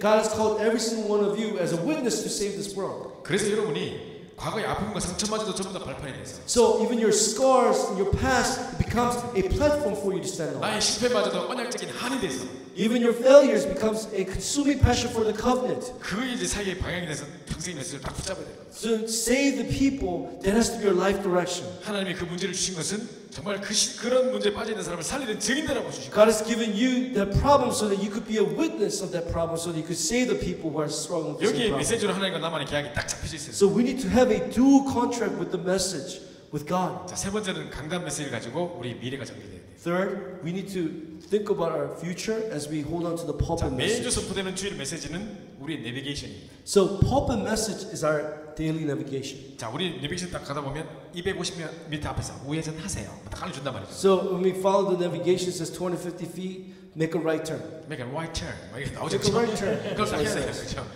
God has called every single one of you as a witness to save this world. 그래서 여러분이 과거의 아픔과 상처마저도 전부 다 발판이 돼서 So even your scars and your past becomes a platform for you to stand on. 나의 실패마저도 언약적인 한이 돼서 Even your failures becomes a consuming passion for the covenant. 그 이제 사이의 방향이 돼서 평생의 메시지를 다 붙잡아야 돼요. To save the people, that has to be your life direction. 하나님이 그 문제를 주신 것은 정말 그런 문제에 빠져 있는 사람을 살리는 증인되라고 주신 거예요. God has given you that problem so that you could be a witness of that problem, so that you could save the people who are struggling with the 여기에 same problem. 메시지로 하나님과 나만의 계약이 딱 잡혀져 있어요. So we need to have a dual contract with the message with God. 자, 세 번째는 강단 메시지를 가지고 우리 미래가 전개돼야 돼요. Third, we need to think about our future as we hold on to the 자, pulpit 매주 message. 선포되는 주일 메시지는 우리의 내비게이션입니다. So pulpit message is our daily navigation. 자, 우리 내비게이션 딱 가다 보면 250m 앞에서 우회전 하세요. 딱 알려준단 말이죠. So when we follow the navigation, it says 20, 50 feet, make a right turn. Make a right turn. 막 이렇게 나오죠. Make a right turn. 그걸 딱 해야 돼요. 그렇죠?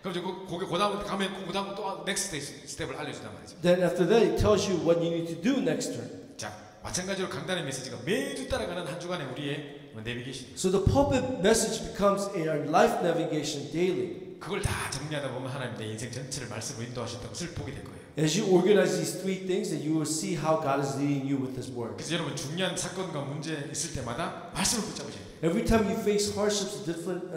그럼 이제 거기 고다음 가면 고다음 또 넥스트 스텝을 알려준단 말이죠. Then after that, it tells you what you need to do next turn. 자, 마찬가지로 강단의 메시지가 매주 따라가는 한 주간의 우리의 내비게이션. So the pulpit message becomes our life navigation daily. 그걸 다 정리하다 보면 하나님 내 인생 전체를 말씀으로 인도하셨다는 것을 보게 될 거예요. As you organize these three things, then you will see how God is leading you with His Word. 그래서 여러분 중요한 사건과 문제 있을 때마다 말씀을 붙잡으셔야 돼요. Every time you face hardships, different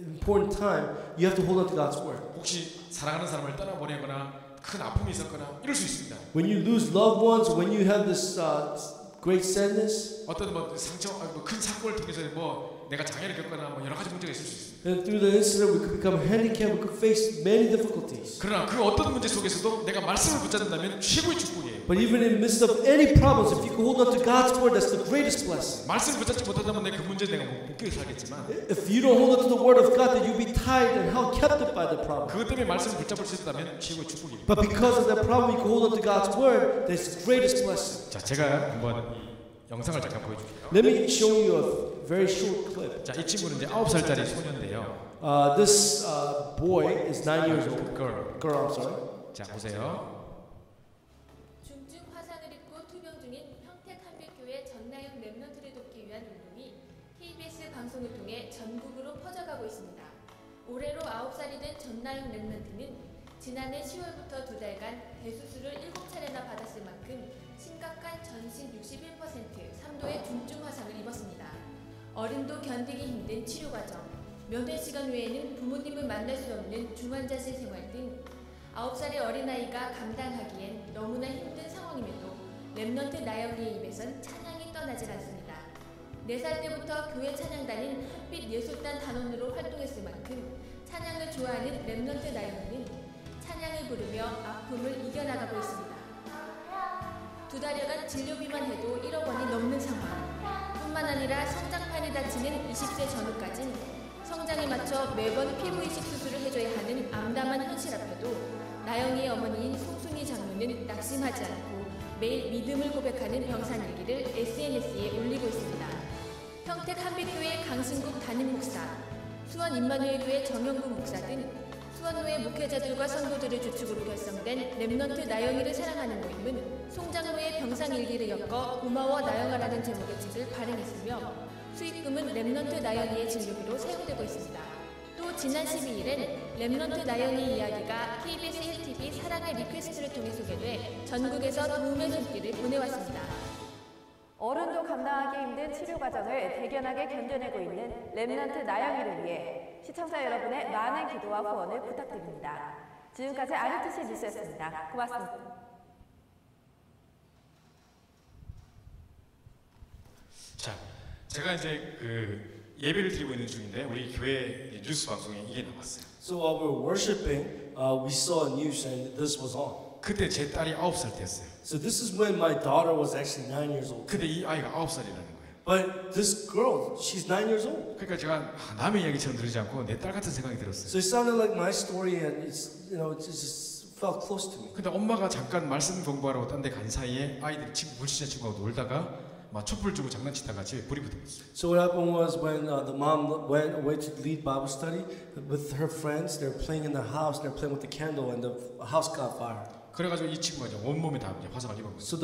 important time, you have to hold on to God's Word. 혹시 사랑하는 사람을 떠나보내거나 큰 아픔이 있었거나 이럴 수 있습니다. When you lose loved ones, when you have this great sadness, 어떤 뭐 상처, 큰 사건을 통해서 뭐 내가 장애를 겪거나 뭐 여러 가지 문제가 있을 수 있습니다. and through the incident, we could become handicapped. We could face many difficulties. 그러나 그 어떤 문제 속에서도 내가 말씀을 붙잡는다면 최고의 축복이에요. But even in the midst of any problems, if you can hold on to God's Word, that's the greatest blessing. 말씀을 붙잡지 못한다면 내 그 문제에 내가 묶여 살겠지만 If you don't hold on to the Word of God, then you'll be tied and held captive by the problem. 그것 때문에 말씀을 붙잡을 수 있다면 최고의 축복입니다. But because of that problem, you can hold on to God's Word, that's the greatest blessing. 자, 제가 한번 이 영상을 잠깐 보여줄게요. Let me show you a very short clip. 자, 이 친구는 이제 9살짜리 소년인데요. This boy is 9 years old. girl. Girl, I'm sorry. 자, 보세요. 중증 화상을 입고 투병 중인 평택 한빛교회 전나영 랩런트를 돕기 위한 운동이 KBS 방송을 통해 전국으로 퍼져가고 있습니다. 올해로 9살이 된 전나영 랩런트는 지난해 10월부터 2달간 대수술을 7차례나 받았을 만큼 심각한 전신 61% 3도의 중증 화상을 입었습니다. 어른도 견디기 힘든 치료 과정, 면회 시간 외에는 부모님을 만날 수 없는 중환자실 생활 등 9살의 어린아이가 감당하기엔 너무나 힘든 상황임에도 랩런트 나영이의 입에선 찬양이 떠나질 않습니다. 4살 때부터 교회 찬양단인 햇빛 예술단 단원으로 활동했을 만큼 찬양을 좋아하는 랩런트 나영이는 찬양을 부르며 아픔을 이겨나가고 있습니다. 2달여간 진료비만 해도 1억 원이 넘는 상황. 뿐만 아니라 성장판이 다치는 20세 전후까진 성장에 맞춰 매번 피부 이식 수술을 해줘야 하는 암담한 현실 앞에도 나영이의 어머니인 송순이 장로는 낙심하지 않고 매일 믿음을 고백하는 병상 일기를 SNS에 올리고 있습니다. 평택 한빛교회 강신국 담임 목사, 수원 임마누엘교회 정영국 목사 등 수원로의 목회자들과 성도들을 주축으로 결성된 랩런트 나영이를 사랑하는 모임은 송장로의 병상 일기를 엮어 고마워 나영아라는 제목의 책을 발행했으며 수익금은 랩런트 나영이의 진료비로 사용되고 있습니다. 또 지난 12일은 렘넌트 나연이 이야기가 KBS 1TV 사랑의 리퀘스트를 통해 소개돼 전국에서 도움의 손길을 보내왔습니다. 어른도 감당하기 힘든 치료 과정을 대견하게 견뎌내고 있는 렘넌트 나영이를 위해 시청자 여러분의 많은 기도와 후원을 부탁드립니다. 지금까지 RTC 뉴스였습니다. 고맙습니다. 자, 제가 이제 그 예배를 드리고 있는 중인데 우리 교회 뉴스 방송에 이게 나왔어요. So while we were worshiping, we saw a news and this was on. 그때 제 딸이 9살 때였어요. So this is when my daughter was actually 9 years old. 근데 이 아이가 9살이라는 거예요. But this girl, she's 9 years old. 그러니까 제가 남의 이야기처럼 들으지 않고 내 딸 같은 생각이 들었어요. So it sounded like my story, and it's it just felt close to me. 근데 엄마가 잠깐 말씀 공부하라고 딴 데 간 사이에 아이들이 친구 물치자 친구하고 놀다가 막 촛불 주고 장난치다가 집에 불이 붙었어요. So what happened was when the mom went away to lead Bible study with her friends, they were playing in the house, they were playing with the candle, and the house caught fire. 그래가지고 이 친구가 이제 온몸에 다 이제 화상을 입은 거예요. So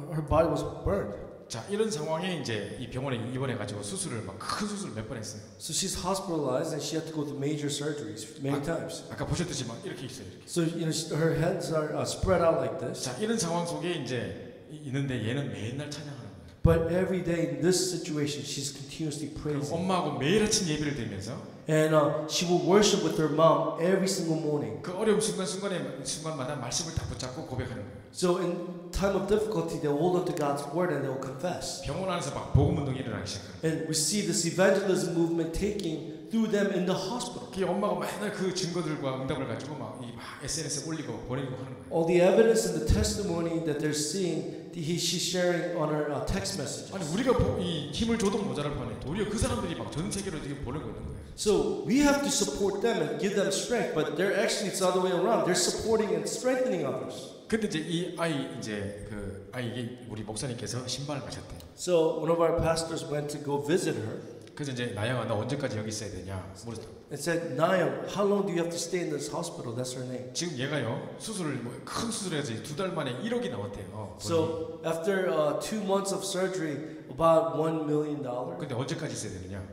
her body was burned. 자, 이런 상황에 이제 이 병원에 입원해가지고 수술을 막 큰 수술을 몇 번 했어요. So she's hospitalized and she had to go through major surgeries many times. 아까 보셨듯이 막 이렇게 있어요. 이렇게. So her heads are spread out like this. 자, 이런 상황 속에 이제 있는데 얘는 맨날 찬양하는 거예요. But every day in this situation, she's continuously 그리고 praising. 엄마하고 매일 아침 예배를 드리면서 And she will worship with her mom every single morning. 그 어려운 순간마다 말씀을 다 붙잡고 고백하는 거예요. So in time of difficulty, they will hold on to God's word and they will confess. 병원 안에서 막 복음 운동이 일어나기 시작해요. And we see this evangelism movement taking through them in the hospital. 그 엄마가 맨날 그 증거들과 응답을 가지고 막 SNS에 올리고 보내고 하는 거예요. All the evidence and the testimony that they're seeing, she's sharing on her text messages. 아니 우리가 이 힘을 줘도 모자랄 판에 도리어 그 사람들이 막 전 세계로 지금 보내고 있는 거예요. So we have to support them and give them strength, but they're actually it's the other way around. They're supporting and strengthening others. 근데 이제 이 아이 이제 그 아이에게 우리 목사님께서 신발을 마셨대요. So one of our pastors went to go visit her. 그래서 이제 나영아 너 언제까지 여기 있어야 되냐 물었어요. And said, Nayam, how long do you have to stay in this hospital? That's her name. 지금 얘가요 수술을 큰 수술해서 2달 만에 1억이 나왔대요. So after 2 months of surgery, about $1 million 근데 언제까지 있어야 되느냐?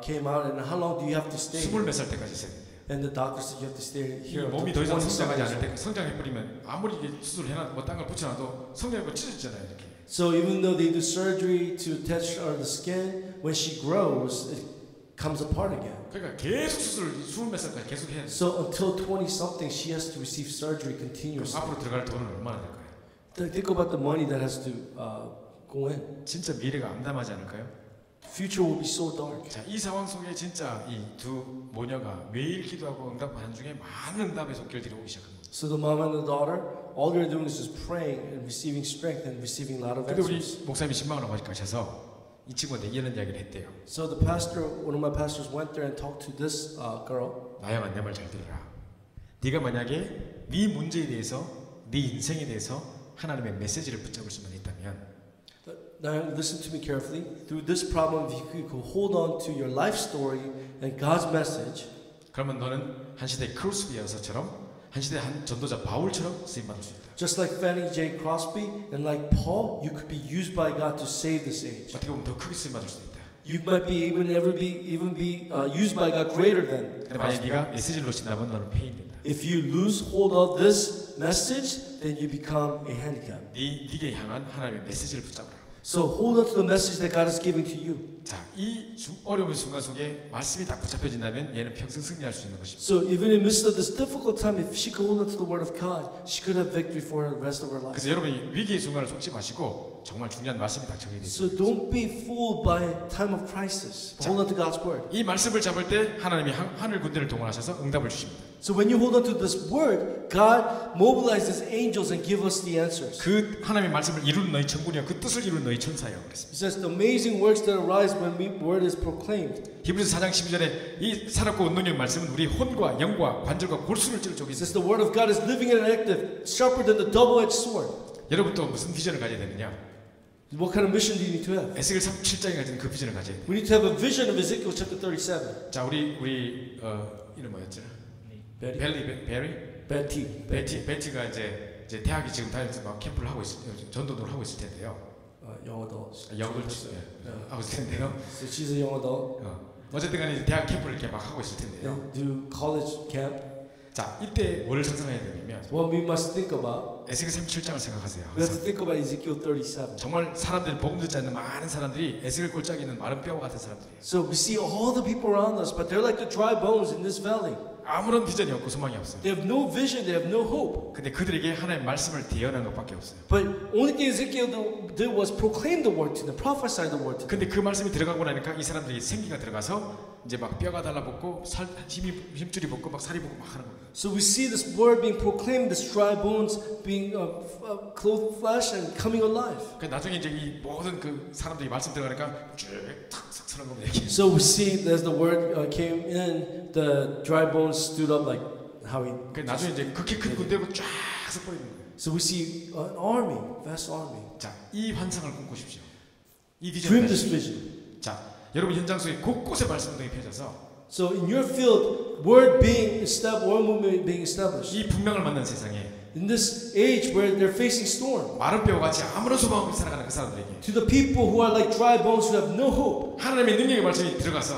came out. And how long do you have to stay? 20몇 살 때까지 있어야 된대요. And the doctor said you have to stay here. 몸이 더 이상 성장하지 않을 때 성장해버리면 아무리 수술을 해놔도 뭐 딴 걸 붙여놔도 성장하고 찢어지잖아요 이렇게. So even though they do surgery to attach the skin, when she grows, it comes apart again. 그러니까 계속 수술을 20몇 살까지 계속 해야 돼. So until 20 something, she has to receive surgery continuously. 앞으로 들어갈 돈은 얼마나 될까요? Think about the money that has to go in. 진짜 미래가 암담하지 않을까요? Future will be so dark. 자, 이 상황 속에 진짜 이 두 모녀가 매일 기도하고 응답하는 중에 많은 응답의 손길들이 오기 시작합니다. So the mom and the daughter, all they're doing is just praying and receiving strength and receiving a lot of 근데 우리 answers. 목사님이 신방을 가셔서 이 친구한테 이런 이야기를 했대요. So the pastor, one of my pastors, went there and talked to this girl. 나영아 내 말 잘 들어라. 네가 만약에 네 문제에 대해서 네 인생에 대해서 하나님의 메시지를 붙잡을 수만 있다면 Now listen to me carefully. Through this problem, if you could hold on to your life story and God's message, 그러면 너는 한 시대 크로스비 여사처럼 한 시대 한 전도자 바울처럼 쓰임 받을 수 있다. just like Fanny J. Crosby and like Paul, you could be used by God to save this age. 어떻게 보면 더 크게 쓰임 받을 수도 있다. You might be even be used by God greater than. 근데 만약 네가 메시지를 놓친다면 너는 폐인된다. If you lose hold of this message, then you become a handicap. 네게 향한 하나님의 메시지를 붙잡으라. So hold on to the message that God is giving to you. 자, 이 어려운 순간 속에 말씀이 딱 붙잡혀진다면 얘는 평생 승리할 수 있는 것입니다. So even in the midst of this difficult time, if she could hold on to the word of God, she could have victory for the rest of her life. 그래서 여러분이 위기의 순간을 속지 마시고 정말 중요한 말씀이 닥쳐게 되죠. So don't be fooled by time of crisis. Hold on to God's word. 이 말씀을 잡을 때 하나님이 하늘 군대를 동원하셔서 응답을 주십니다. So when you hold on to this word, God mobilizes angels and give us the answers. 그 하나님의 말씀을 이루는 너희 천군이여 그 뜻을 이루는 너희 천사여 그랬습니다. He says the amazing works that arise when word is proclaimed. 히브리서 4장 12절에 이 살았고 온전한 말씀은 우리 혼과 영과 관절과 골수를 찔러 쪼개. He says the word of God is living and active, sharper than the double-edged sword. 여러분 또 무슨 비전을 가져야 되느냐? What kind of mission do you need to have? 에스겔 37장에 가진 그 비전을 가져야 돼. We need to have a vision of Ezekiel chapter 37. 자, 우리 이름 뭐였죠? 베티가 이제 대학이 지금 다니면서 막 캠프를 하고 전도를 하고 있을 텐데요. Young adult. 영어를 하고 있을 텐데요. So she's a young adult. 어쨌든 간에 이제 대학 캠프를 이렇게 막 하고 있을 텐데요. do college camp. 자, 이때 뭘 상상해야 되냐면 What we must think about, 에스겔 37장을 생각하세요. we have to think about Ezekiel 37. 정말 사람들이 복음 듣지 않는 많은 사람들이 에스겔 골짜기 있는 마른 뼈 같은 사람들이에요. So we see all the people around us, but they're like the dry bones in this valley. 아무런 비전이 없고 소망이 없어요. They have no vision, they have no hope. 근데 그들에게 하나님의 말씀을 대언한 것밖에 없어요. But only thing Ezekiel did was proclaim the word to them, prophesy the word to them. 근데 그 말씀이 들어가고 나니까 이 사람들이 생기가 들어가서 이제 막 뼈가 달라붙고 힘줄이 붙고 막 살이 붙고 막 하는 거예요. So we see this word being proclaimed, this dry bones being clothed flesh and coming alive. 그 나중에 이제 이 모든 그 사람들이 말씀 들어가니까 쭉탁탁 서는 겁니다. 이렇게. So we see as the word came in, the dry bones stood up like how he. 그 나중에 이제 그렇게 큰 군대로 쫙 서버리는 거예요. So we see an army, vast army. 자, 이 환상을 꿈꾸십시오. 이 Dream 비전을 this 가지십시오. vision. 자, 여러분 현장 속에 곳곳에 말씀 운동이 펴져서 So in your field, word being established, word movement being established. 이 분명을 만난 세상에 In this age where they're facing storm, 마른 뼈와 같이 아무런 소망 없이 살아가는 그 사람들에게 to the people who are like dry bones who have no hope, 하나님의 능력의 말씀이 들어가서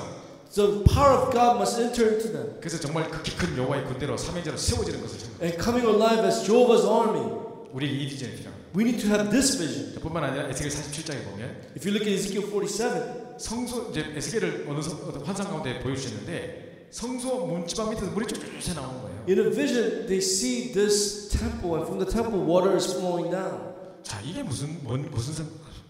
the power of God must enter into them. 그래서 정말 극히 큰 여호와의 군대로 삼행제로 세워지는 것을 생각합니다. And coming alive as Jehovah's army. 우리에게 이 비전이 필요합니다. We need to have this vision. 뿐만 아니라 에스겔 47장에 보면 If you look at Ezekiel 47, 성소 이제 에스겔을 어떤 환상 가운데 보여주셨는데 성소 문지방 밑에서 물이 쫙쫙 나오는 거예요. in a vision, they see this temple, and from the temple, water is flowing down. 자, 이게 무슨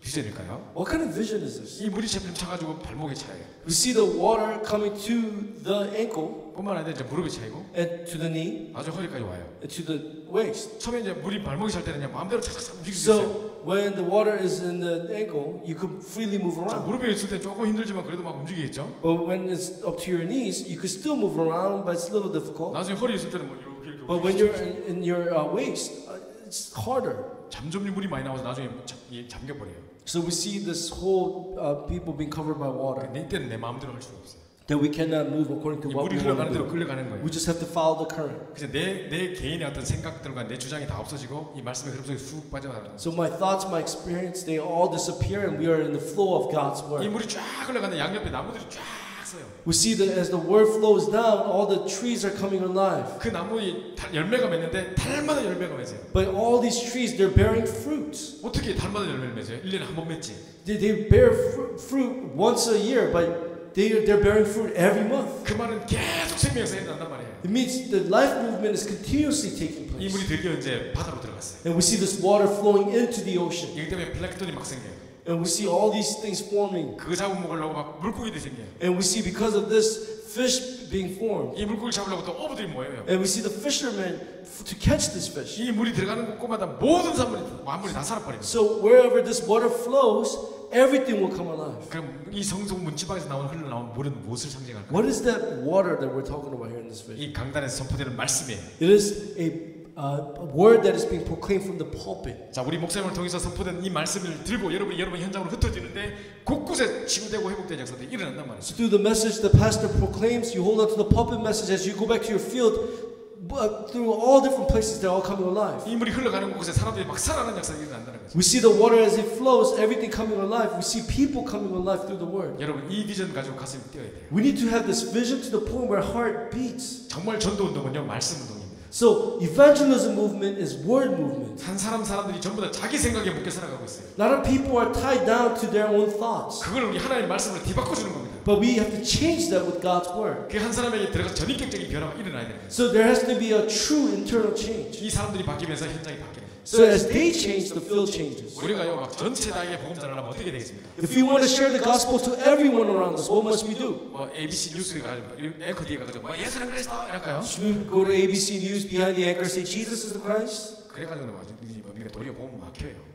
비전일까요? What kind of vision is this? 이 물이 제품 차가지고 발목에 차요. We see the water coming to the ankle 뿐만 아니라 이제 무릎에 차이고 and to the knee 아주 허리까지 와요. and to the waist. 처음에 이제 물이 발목에 찰 때는 그냥 마음대로 착착 움직일 수 있어요. So when the water is in the ankle, you can freely move 자, around. 무릎에 있을 때 조금 힘들지만 그래도 막 움직이겠죠. But when it's up to your knees, you can still move around, but it's a little difficult. 나중에 허리에 있을 때는 뭐 이렇게 But when you're in your waist, it's harder. 점점 물이 많이 나와서 나중에 잠겨버려요. So we see this whole people being covered by water. 근데 이때는 내 마음대로 할 수가 없어요. That we cannot move according to 이 what 물이 we want 흘러가는 to 대로 do. 끌려가는 거예요. We just have to follow the current. 그래서 내 개인의 어떤 생각들과 내 주장이 다 없어지고 이 말씀의 흐름 속에 쑥 빠져나가는 거예요. So my thoughts, my experience, they all disappear, and we are in the flow of God's 이 word. 물이 쫙 흘러가는 양옆에 나무들이 쫙 서요. We see that as the word flows down, all the trees are coming alive. 그 나무에 열매가 맺는데 달마다 열매가 맺어요. But all these trees, they're bearing fruit. 어떻게 달마다 열매를 맺어요? 1년에 한 번 맺지. They bear fruit once a year, but they're bearing fruit every month. 그 말은 계속 생명에서 일어난단 말이에요. It means the life movement is continuously taking 이 place. 물이 드디어 이제 바다로 들어갔어요. And we see this water flowing into the ocean. 이기 때문에 플랭크톤이 막 생겨요. And we see all these things forming. 그거 잡으면 먹으려고 막 물고기들이 생겨요. And we see because of this fish being formed. 이 물고기 잡으려고 또 어부들이 모여요. And we see the fishermen to catch this fish. 이 물이 들어가는 곳마다 모든 만물이 다 살아버립니다. So wherever this water flows, everything will come alive. 그럼 이 성소 문지방에서 흘러나온 물은 무엇을 상징할까요? What is that water that we're talking about here in this vision? 이 강단에서 선포되는 말씀이에요. It is a word that is being proclaimed from the pulpit. 자, 우리 목사님을 통해서 선포된 이 말씀을 들고 여러분 현장으로 흩어지는데 곳곳에 치유되고 회복된 역사들이 일어난단 말이에요. So through the message the pastor proclaims, you hold on to the pulpit message as you go back to your field. But through all different places, they're all coming alive. 이 물이 흘러가는 곳에 사람들이 막 살아나는 역사가 일어난다는 거죠. We see the water as it flows, everything coming alive. We see people coming alive through the word. 여러분 이 비전 가지고 가슴이 뛰어야 돼요. We need to have this vision to the point where heart beats. 정말 전도 운동은요 말씀 운동입니다. So evangelism movement is word movement. 한 사람들이 전부 다 자기 생각에 묶여 살아가고 있어요. A lot of people are tied down to their own thoughts. 그걸 우리 하나님의 말씀으로 뒤바꿔 주는 겁니다. But we have to change that with God's word. 그 한 사람에게 들어가서 전인격적인 변화가 일어나야 되는 거예요. So there has to be a true internal change. 이 사람들이 바뀌면서 현장이 바뀌는 거예요. So as they change, the field changes. 우리가요 막 전체 다에게 복음 전하려면 어떻게 되겠습니까? If we want to share the gospel to everyone around us, what must we do? 뭐 ABC 뉴스에 가지고 앵커 뒤에 가지고 뭐 예수는 그리스도 이럴까요? Should we go to ABC News behind the anchor and say Jesus is the Christ? 그래가지고 우리가 도리어 복음 막혀요.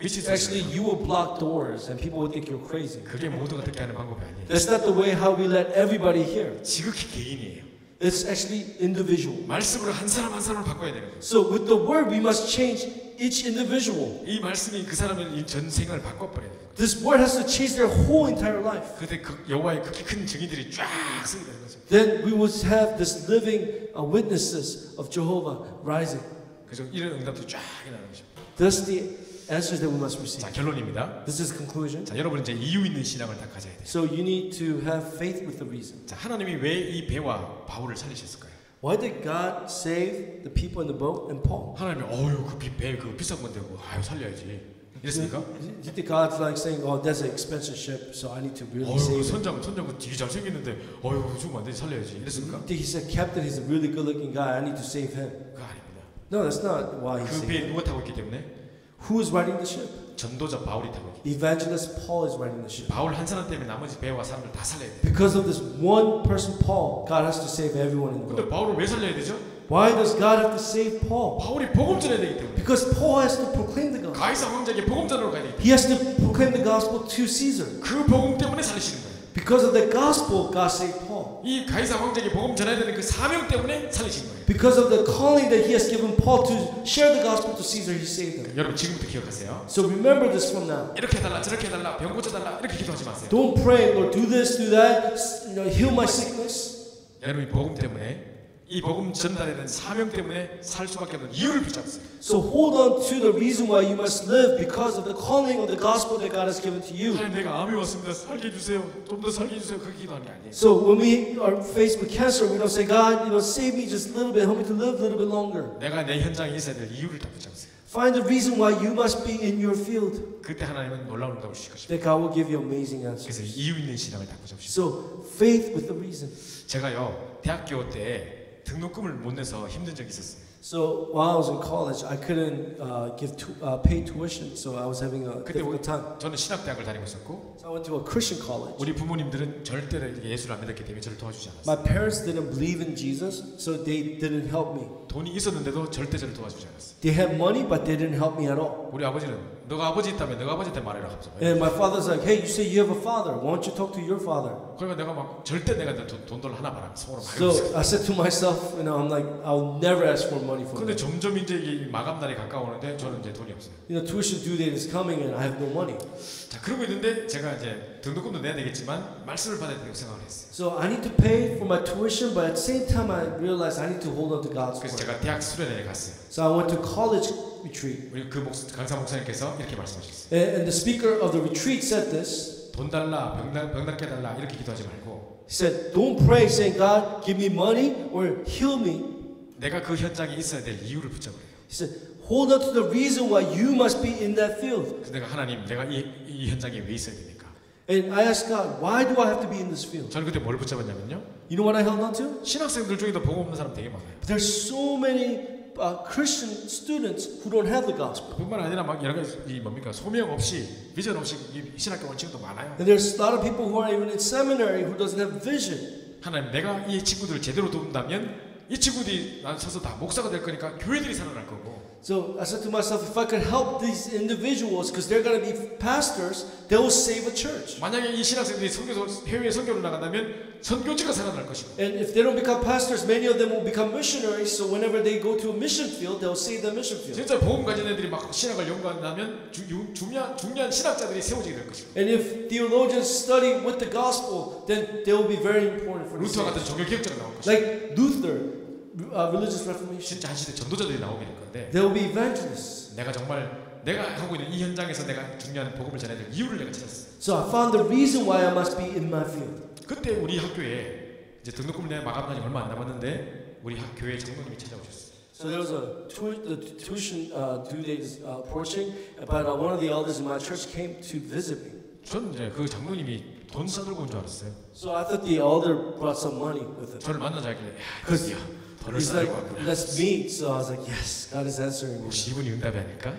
Actually, you will block doors and people will think you're crazy. 그게 모두가 듣게 하는 방법이 아니에요. That's not the way how we let everybody hear. 지극히 개인이에요. It's actually individual. 말씀으로 한 사람 한 사람을 바꿔야 되는 거예요. So with the word, we must change each individual. 이 말씀이 그 사람의 전 생을 바꿔버려야 돼요. This word has to change their whole entire life. 그때 그 여호와의 그렇게 큰 증인들이 쫙 쓰게 되는 거죠. Then we will have this living witnesses of Jehovah rising. 그래서 이런 응답도 쫙 일어나는 것입니다. Thus the answers that we must receive. 자, 결론입니다. This is the conclusion. 자, 여러분 이제 이유 있는 신앙을 다 가져야 돼요. So you need to have faith with the reason. 자, 하나님이 왜 이 배와 바울을 살리셨을까요? Why did God save the people in the boat and Paul? 하나님이 어유 그 비싼 건데 아유 살려야지 이랬습니까? Do you think God's like saying, "Oh, that's an expensive ship, so I need to really 어유 save it"? 선장 되게 잘생겼는데 어유 죽으면 안 되지 살려야지 이랬습니까? You think He said, "Captain, he's a really good-looking guy. I need to save him"? 그거 아닙니다. No, that's not why He 그 saved 배에 him. 누가 타고 있기 때문에 Who is riding the ship? 전도자 바울이 타고 있기. The evangelist Paul is riding the ship. 바울 한 사람 때문에 나머지 배와 사람들 다 살려야 돼. Because of this one person, Paul, God has to save everyone in the 근데 boat. 바울을 왜 살려야 되죠? Why does God have to save Paul? 바울이 복음 전해야 되기 때문에. Because Paul has to proclaim the gospel. 가이사 왕자에게 복음 전하러 가야 되기 때문에. He has to proclaim the gospel to Caesar. 그 복음 때문에 살리시는 거예요. Because of the gospel, God saved Paul. 이 가이사 왕자에게 복음 전해야 되는 그 사명 때문에 살리신 거예요. Because of the calling that He has given Paul to share the gospel to Caesar, He saved him. 여러분 지금부터 기억하세요. So remember this from now. 이렇게 해달라 저렇게 해달라 병 고쳐달라 이렇게 기도하지 마세요. Don't pray, Lord, do this, do that, heal my sickness. 여러분이 복음 때문에 이 복음 전달에는 사명 때문에 살 수밖에 없는 이유를 붙잡으세요. So hold on to the reason why you must live because of the calling of the gospel that God has given to you. 하나님 내가 암이 왔습니다. 살게 해주세요. 좀 더 살게 해주세요. 그렇게 기도하는 게 아니에요. So when we are faced with cancer, we don't say, God, save me just a little bit, help me to live a little bit longer. 내가 내 현장에 있어야 될 이유를 다 붙잡으세요. Find the reason why you must be in your field. 그때 하나님은 놀라운 응답을 주실 것입니다. That God will give you amazing 그래서 answers. 이유 있는 신앙을 다 붙잡으십시오. So faith with the reason. 제가요 대학교 때 등록금을 못 내서 힘든 적이 있었어요. So while I was in college, I couldn't pay tuition, so I was having a 그때 difficult time. 저는 신학대학을 다니고 있었고 So I went to a Christian college. 우리 부모님들은 절대로 예수를 안 믿었기 때문에 저를 도와주지 않았어요. My parents didn't believe in Jesus, so they didn't help me. 돈이 있었는데도 절대 저를 도와주지 않았어요. They had money, but they didn't help me at all. 우리 아버지는 너가 아버지 있다면 너가 아버지한테 말해라 하면서 And my father's like, hey, you say you have a father. Why don't you talk to your father? 그러니까 내가 막 절대 내가 돈들 하나 말하면 속으로 막 So 이러면서 I said to myself, I'm like, I'll never ask for money for 근데 it. 점점 이제 이 마감 날이 가까우는데 저는 이제 돈이 없어요. Tuition due date is coming and I have no money. 자 그러고 있는데 제가 이제 등록금도 내야 되겠지만 말씀을 받아야 된다고 생각을 했어요. So I need to pay for my tuition, but at the same time I realized I need to hold on to God's 그래서 word. 제가 대학 수련회에 갔어요. So I went to college retreat. 우리 그 강사 목사님께서 이렇게 말씀하셨어요. And the speaker of the retreat said this. 돈 달라, 병 낫게 달라 이렇게 기도하지 말고 He said, don't pray saying, God, give me money or heal me. 내가 그 현장에 있어야 될 이유를 붙잡으래요. He said, hold on to the reason why you must be in that field. 그래서 내가 하나님, 내가 이 현장에 왜 있어야 됩니까? And I asked God, why do I have to be in this field? 저는 그때 뭘 붙잡았냐면요. You know what I held on to? 신학생들 중에도 복음 없는 사람 되게 많아요. There's so many Christian students who don't have the gospel. 뿐만 아니라 막 여러 가지 이 뭡니까 소명 없이 비전 없이 이 신학교 온 친구도 많아요. And there's a lot of people who are even in seminary who doesn't have vision. 하나님, 내가 이 친구들을 제대로 도운다면 이 친구들이 난 서서 다 목사가 될 거니까 교회들이 살아날 거고. So I said to myself, if I could help these individuals, because they're going to be pastors, they will save a church. 만약에 이 신학생들이 해외에 선교를 나간다면 선교지가 살아날 것이고. And if they don't become pastors, many of them will become missionaries. So whenever they go to a mission field, they'll save the mission field. 진짜 복음 가진 애들이 막 신학을 연구한다면 중요한 신학자들이 세워지게 될 것이고. And if theologians study with the gospel, then they will be very important for the 루터 같은 saints. 종교 개혁자가 나올 것이고. Like Luther, religious reformation. 진짜 한 시대 전도자들이 나오게 될 건데. They will be evangelists. 내가 정말 내가 하고 있는 이 현장에서 내가 중요한 복음을 전해야 될 이유를 내가 찾았어. So I found the reason why I must be in my field. 그때 우리 학교에 이제 등록금을 내가 마감날이 얼마 안 남았는데 우리 교회 장로님이 찾아오셨어요. So there was the tuition due date is approaching, but one of the elders in my church came to visit me. 저는 이제 그 장로님이 돈 싸들고 온 줄 알았어요. So I thought the elder brought some money with him. 저를 만나자길래 야, Because 드디어 돈을 he's like, 싸들고 왔구나. let's meet. So I was like, yes, God is answering me. 혹시 이분이 응답이 아닐까?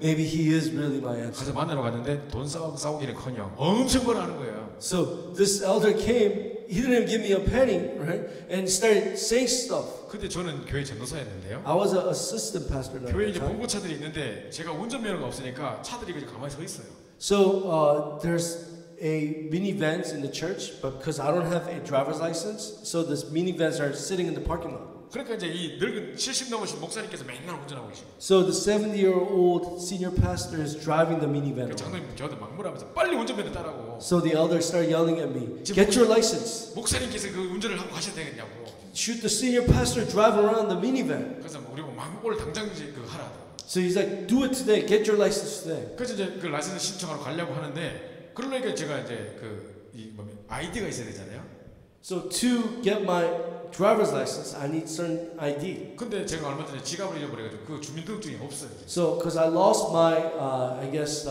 Maybe He is really my answer. 그래서 만나러 갔는데 돈 싸우기는커녕 엄청 걸 하는 거예요. So this elder came. He didn't give me a penny, right? And started saying stuff. 그때 저는 교회 전도사였는데요. I was an assistant pastor at 교회에 the 이제 time. 봉고차들이 있는데 제가 운전면허가 없으니까 차들이 그냥 가만히 서 있어요. So there's a minivans in the church, but because I don't have a driver's license, so this minivans are sitting in the parking lot. 그러니까 이제 이 늙은 70 넘으신 목사님께서 맨날 운전하고 계시고. So the 70-year-old senior pastor is driving the minivan. 그 장로님 저한테 막무라면서 빨리 운전면허 따라고. So the elder started yelling at me, "Get your license! 목사님께서 그 운전을 하고 가셔도 되겠냐고. Should the senior pastor drive around the minivan?" 그래서 우리 막 오늘 당장 이제 그 하라. So he's like, do it today. Get your license today. 그래서 이제 그 라이센스 신청하러 가려고 하는데 그러니까 제가 이제 그이 아이디가 있어야 되잖아요. So to get my driver's license, I need certain ID. 근데 제가 얼마 전에 지갑을 잃어버려가지고 그 주민등록증이 없어요. So because I lost my, I guess,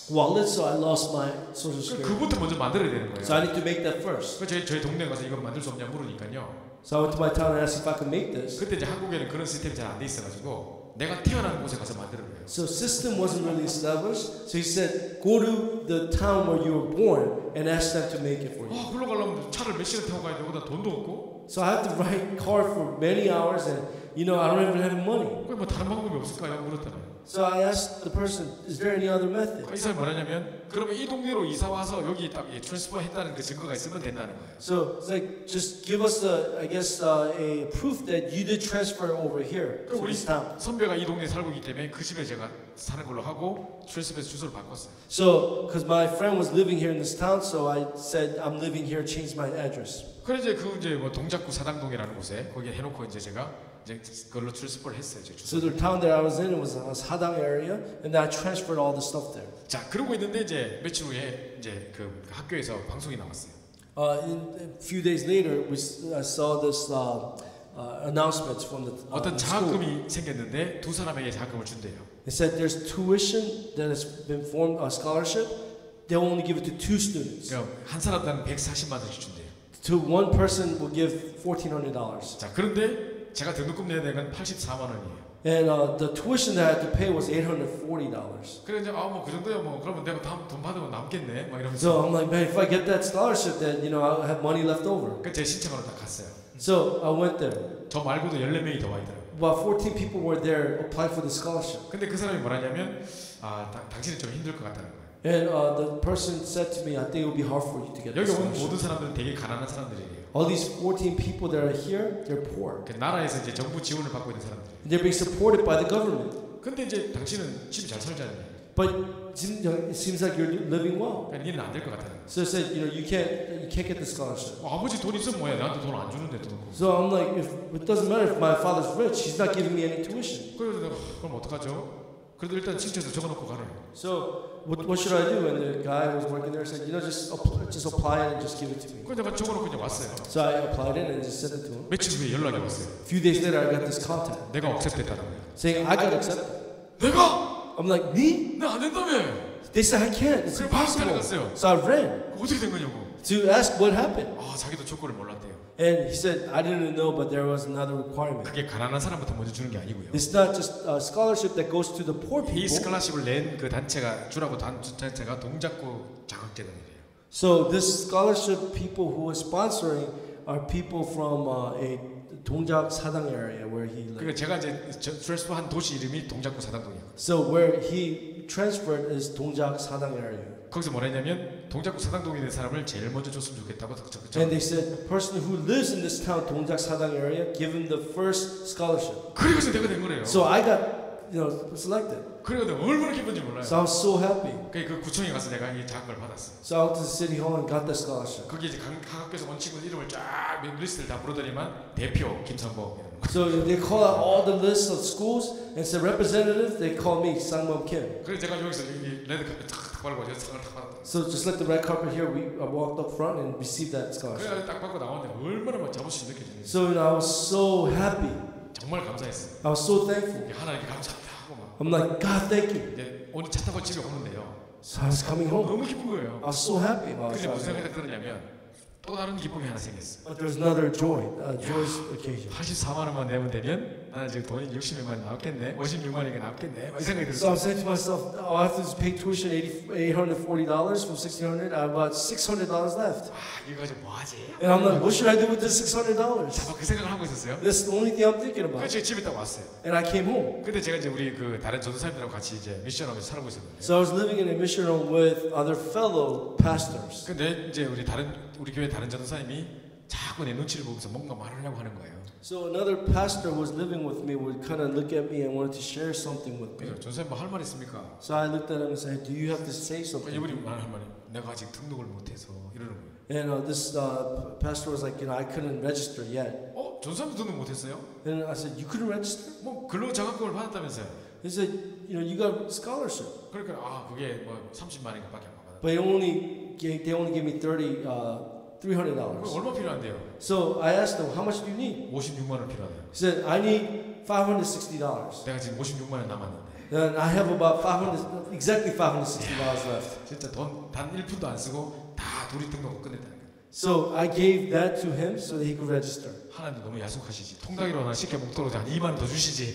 wallet, so I lost my social security. 그부터 먼저 만들어야 되는 거예요. So I need to make that first. 그래서 저희 동네 가서 이거 만들 수 없냐 물으니까요. So I went to my town and asked if I could make this. 그때 이제 한국에는 그런 시스템이 잘 안 돼 있어가지고 내가 태어난 곳에 가서 만들어요. So system wasn't really established. So he said, go to the town where you were born and ask them to make it for you. 글로 가려면 차를 몇 시간 타고 가야 되고 나 돈도 없고. So I had to ride car for many hours, and I don't even have money. 뭐 다른 방법이 없을까요? 물었잖아요. So I asked the person, is there any other method? 이 사람이 뭐라냐면 그러면 이 동네로 이사 와서 여기 딱 트랜스퍼 했다는 그 증거가 있으면 된다는 거예요. So it's like, just give us I guess, a proof that you did transfer over here to 우리 this town. 선배가 이 동네에 살고 있기 때문에 그 집에 제가 사는 걸로 하고 트랜스퍼에서 주소를 바꿨어요. So, because my friend was living here in this town, so I said, I'm living here, change my address. 그래 이제 이제 뭐 동작구 사당동이라는 곳에 거기에 해놓고 이제 제가 이제 그걸로 트랜스퍼를 했어요. 제 So 주소. the town that I was in was a Sadang area, and I transferred all the stuff there. 자 그러고 있는데 이제 며칠 후에 이제 그 학교에서 방송이 나왔어요. A few days later, I saw this announcements from the 어떤 school. 장학금이 생겼는데 두 사람에게 장학금을 준대요. It said there's tuition that has been formed, a scholarship. They'll only give it to 2 students. 그러니까 한 사람당 140만 원씩 준대요. To one person will give $1,400. 자 그런데 제가 등록금 내야 되는 건 84만 원이에요. And the tuition that I had to pay was $840. 그래 이제 뭐 그 정도야 뭐 그러면 내가 다음 돈 받으면 남겠네 막 이러면서. So I'm like, man, if I get that scholarship, then I'll have money left over. 그 제 신청하러 딱 갔어요. So I went there. 저 말고도 14명이 더 와 있더라고요. About 14 people were there applying for the scholarship. 근데 그 사람이 뭐라냐면 당신이 좀 힘들 것 같다는 거예요. And the person said to me, I think it would be hard for you to get 여기 this 온 scholarship. 모든 사람들은 되게 가난한 사람들이에요. All these 14 people that are here, they're poor. 그 나라에서 이제 정부 지원을 받고 있는 사람들. They're being supported by the government. 근데 이제 당신은 집이 잘 살잖아요. But it seems like you're living well. 그러니까 니는 안 될 것 같다는 거예요. So it said, you can't get the scholarship. 아버지 돈 있으면 뭐야? 나한테 돈 안 주는데 돈. So I'm like, it doesn't matter if my father's rich, he's not giving me any tuition. 그래서 내가 그럼 어떡하죠? 그래도 일단 신청해서 적어놓고 가라. So what should I do? And the guy who was working there said, just apply it and just give it to me. 그래서 내가 적어놓고 이제 왔어요. So I applied it and just sent it to him. 며칠 후에 연락이 왔어요. A few days later, I got this contact 내가 억셉됐다는 거예요. saying I got accepted. 내가? I'm like, me? 나 안 된다며. They said I can't. It's 그래 막 impossible. 따라갔어요. So I ran 어떻게 된 거냐고. to ask what happened. 자기도 조건을 몰랐대요. And he said, I didn't know, but there was another requirement. 그게 가난한 사람부터 먼저 주는 게 아니고요. It's not just a scholarship that goes to the poor 이 people. 스칼라십을 낸 그 단체가 주라고 단체가 동작구 장학재단이래요. So this scholarship people who are sponsoring are people from a Dongjak Sadang area where he lived. 그러니까 제가 이제 트랜스퍼한 도시 이름이 동작구 사당동이에요. So where he transferred is Dongjak Sadang area. 거기서 뭐라 했냐면 동작구 사당동에 있는 사람을 제일 먼저 줬으면 좋겠다고 And they said the person who lives in this town, Dongjak Sadang area, give him the first scholarship. 그래서 내가 된 거래요. So I got, selected. 그래서 내가 얼마나 기쁜지 몰라요. So I was so happy. 그 구청에 가서 내가 이 장학금을 받았어. So I went to the city hall and got the scholarship. 거기 이제 각 학교에서 온 친구들 이름을 쫙 리스트를 다 부르더니만 대표 김선복 이런 거. So they call out all the lists of schools and said representative. They called me Sangmom Kim. 그래서 제가 여기서 이 레드 카펫 탁 밟고 제가 상을 탁 받았다. So just like the red carpet here, I walked up front and received that scholarship. 그래 딱 받고 나왔는데 얼마나 막 자부심이 느껴지는지. So I was so happy. 정말 감사했어. I was so thankful. 하나님께 감사합니다 하고 막. I'm like, God, thank you. 이제 오늘 차 타고 집에 오는데요. So I was coming home. 너무 기쁜 거예요. I was so happy. 근데 무슨 생각이 들었냐면 또 다른 기쁨이 하나 생겼어. But there's another joyous occasion. 84만 원만 내면 되면 나는 지금 돈이 60몇만 원 나왔겠네, 56만 원이 나왔겠네, 이 생각이 So 들었어. I'm saying to myself, I have to pay tuition $840 from $1,600. I have about $600 left. 이거 가지고 뭐 하지? And I'm like, what should I do with this $600? 그 생각을 하고 있었어요. That's the only thing I'm thinking about. 그래서 집에 딱 왔어요. And I came home. 근데 제가 이제 우리 그 다른 전도사님들하고 같이 이제 미션하면서 살고 있었는데. So I was living in a mission home with other fellow pastors. 근데 이제 우리 교회 다른 전도사님이 자꾸 내 눈치를 보면서 뭔가 말하려고 하는 거예요. So another pastor who was living with me would kind of look at me and wanted to share something with me. 그래서 전도사님 뭐 할 말 있습니까? So I looked at him and said, do you have to say something? 이분이 할 말이 내가 아직 등록을 못해서 이러는 거예요. And this pastor was like, I couldn't register yet. 전도사님도 등록 못했어요? And I said, you couldn't register? 뭐 근로 장학금을 받았다면서요? He said, you got scholarship. 그러니까 그게 뭐 30만 원밖에 안 받아. But they only gave me $300. 얼마 필요한데요? So I asked them, how much do you need? 56만 원 필요하대요. He said, I need $560. 내가 지금 56만 원 남았는데. And I have about exactly $560 left. 진짜 돈 단 1푼도 안 쓰고 다 둘이 등록을 끝냈다는 거예요. So I gave that to him so that he could register. 하나님도 너무 야속하시지. 통닭이로 하나 시켜 먹도록 한 2만 원 더 주시지.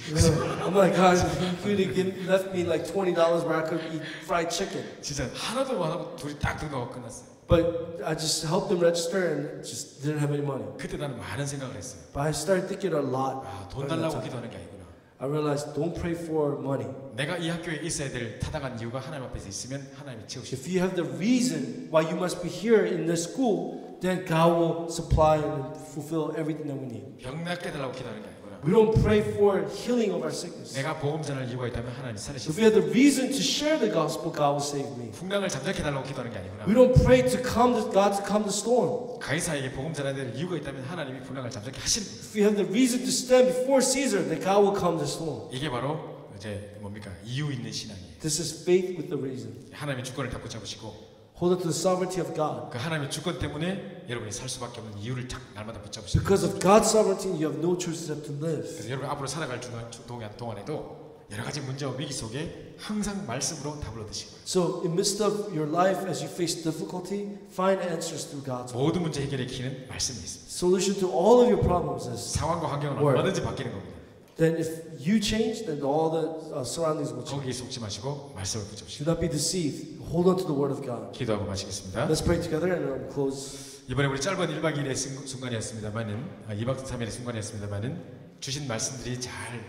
I'm like, God, he could have left me like $20 where I could eat fried chicken. 진짜 하나도 안 하고 둘이 딱 등록하고 끝났어요. But I just helped them register and just didn't have any money. 그때 나는 많은 생각을 했어요. But I started thinking a lot. 돈 달라고 기도하는 게 아니구나. I realized don't pray for money. 내가 이 학교에 있어야 될 타당한 이유가 하나님 앞에서 있으면 하나님이 채우시고. If you have the reason why you must be here in this school, then God will supply and fulfill everything that we need. 병 낫게 달라고 기도하는 게 아니구나. We don't pray for healing of our sickness. 내가 복음 전할 이유가 있다면 하나님 If we 살리시고. have the reason to share the gospel, God will save me. 풍랑을 잠잠케 달라고 기도하는 게 아니구나. We don't pray to God to calm the storm. 가이사에게 복음 전해야 될 이유가 있다면 하나님이 풍랑을 잠잠케 하시는. If we have the reason to stand before Caesar, then God will calm the storm. 이게 바로 이제 뭡니까? 이유 있는 신앙이에요. This is faith with the reason. 하나님의 주권을 다 붙잡으시고 Hold on to the sovereignty of God. 그 하나님의 주권 때문에 여러분이 살 수밖에 없는 이유를 딱 날마다 붙잡으시고. Because of God's sovereignty, you have no choice except to live. 그래서 여러분 앞으로 살아갈 동안에도 여러 가지 문제와 위기 속에 항상 말씀으로 답을 얻으시고. So, in midst of your life, as you face difficulty, find answers through God's word. 모든 문제 해결의 키는 말씀이 있습니다. Solution to all of your problems is 상황과 환경은 Word. 얼마든지 바뀌는 겁니다. then if you change, then all the surroundings will change. 거기에 속지 마시고 말씀을 붙잡으시고. Do not be deceived. Hold on to the word of God. 기도하고 마치겠습니다. Let's pray together and we'll close. 이번에 우리 짧은 1박 2일의 순간이었습니다만은 2박 3일의 순간이었습니다만은 주신 말씀들이 잘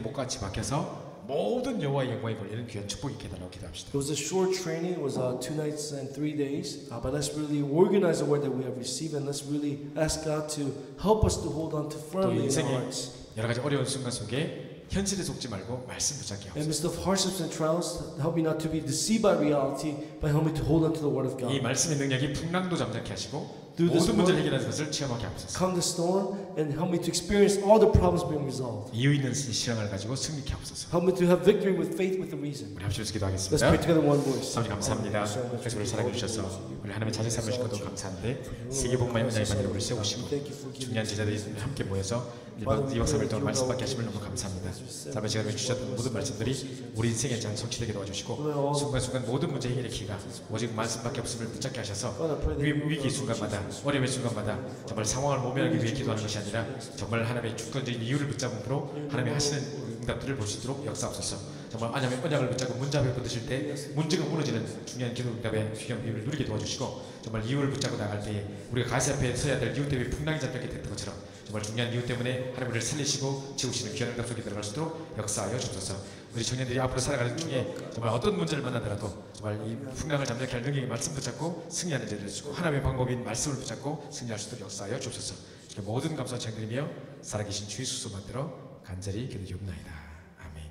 목같이 박혀서 모든 여호와의 영광이 걸리는 귀한 축복이 있게 달라고 기도합시다. It was a short training. It was 2 nights and 3 days. But let's really organize the word that we have received and let's really ask God to help us to hold on to firmly in our hearts. 여러 가지 어려운 순간 속에 현실에 속지 말고 말씀 붙잡게 In the 하옵소서. midst of hardships and trials, help me not to be deceived by reality, but help me to hold on to the word of 이 God. 말씀의 능력이 풍랑도 잠잠케 하시고 Through this 모든 문제를 word, 해결하는 것을 체험하게 하옵소서. calm the storm and help me to experience all the problems being resolved. 이유 있는 신앙을 가지고 승리케 하옵소서. Help me to have victory with faith with the reason. 우리 합심해서 Let's 기도하겠습니다. pray together one voice. 아버지 감사합니다. 그래서 우리를 사랑해 주셔서 우리 하나님의 자녀 삼을 주셔도 감사한데 세계복음만의 은혜의 바늘을 우리 세우시고 중요한 제자들이 함께 모여서 2박 3일 동안 말씀 받게 하심을 너무 감사합니다. 짧은 시간에 주셨던 모든 말씀들이 우리 인생의 장 성취되게 도와주시고 순간순간 모든 문제 해결의 키가 오직 말씀밖에 없음을 붙잡게 하셔서 위기 순간마다 어려움의 순간마다 정말 상황을 모면하기 위해 기도하는 것이 아니라 정말 하나님의 주권적인 이유를 붙잡음으로 하나님이 하시는 응답들을 볼 수 있도록 역사하옵소서. 정말 하나님의 언약을 붙잡고 문잡에 붙으실 때 문제가 무너지는 중요한 기도 응답의 귀한 비유를 누리게 도와주시고 정말 이유를 붙잡고 나갈 때에 우리가 가시 앞에 서야 될 이유 때문에 풍랑이 잡혔게 됐던 것처럼 정말 중요한 이유 때문에 하나님 우리를 살리시고 지우시는 귀한 응답 속에 들어갈 수 있도록 역사하여 주소서. 우리 청년들이 앞으로 살아가는 중에 정말 어떤 문제를 만나더라도 정말 이 풍랑을 잠잠케 할 능력의 말씀 붙잡고 승리하는 자들을 주시고 하나님의 방법인 말씀을 붙잡고 승리할 수 있도록 역사하여 주옵소서. 모든 감사와 찬양드리며 살아계신 주 예수 만들어 간절히 기도드리옵나이다. 아멘.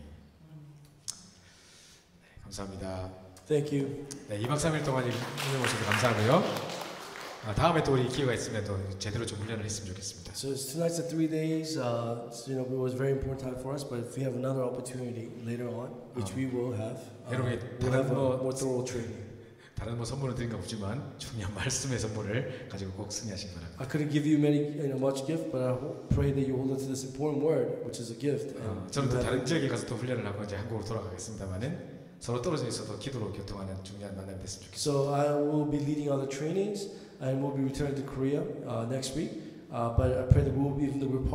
네, 감사합니다. Thank you. 네, 2박 3일 동안 오늘 오셔서 감사하고요. 다음에 또 우리 기회가 있으면 또 제대로 좀 훈련을 했으면 좋겠습니다. So it's 2 nights and 3 days. It was a very important time for us. But if we have another opportunity later on, which we will have, 여러분이 we'll have a 다른 more thorough training. 다른 선물은 드린 거 없지만 중요한 말씀의 선물을 가지고 꼭 승리하시기 바랍니다. I couldn't give you much gift, but I pray that you hold on to this important word, which is a gift. 저는 또 다른 지역에 가서 또 훈련을 하고 이제 한국으로 돌아가겠습니다만은 서로 떨어져 있어도 기도로 교통하는 중요한 만남이 됐으면 좋겠습니다. So I will be leading other trainings, and we'll be returning to Korea next week. But I pray that we'll, even though we're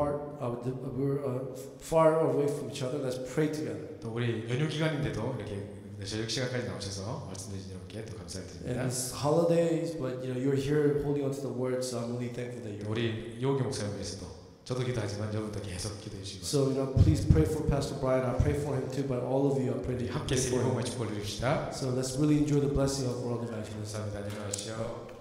far away from each other, let's pray together. 또 우리 연휴 기간인데도 이렇게 저녁 시간까지 나오셔서 말씀드리신 여러분께 또 감사를 드립니다. And it's holidays, but you're here holding on to the word, so I'm really thankful that you're here. 우리 이호기 목사님 위해서도 저도 기도하지만 여러분도 계속 기도해 주시고 So please pray for Pastor Brian. I pray for him too, but all of you, I pray that you 함께 pray for 세계복음의 him. 축복을 누립시다. So let's really enjoy the blessing of world evangelism. 감사합니다. 안녕히 가십시오.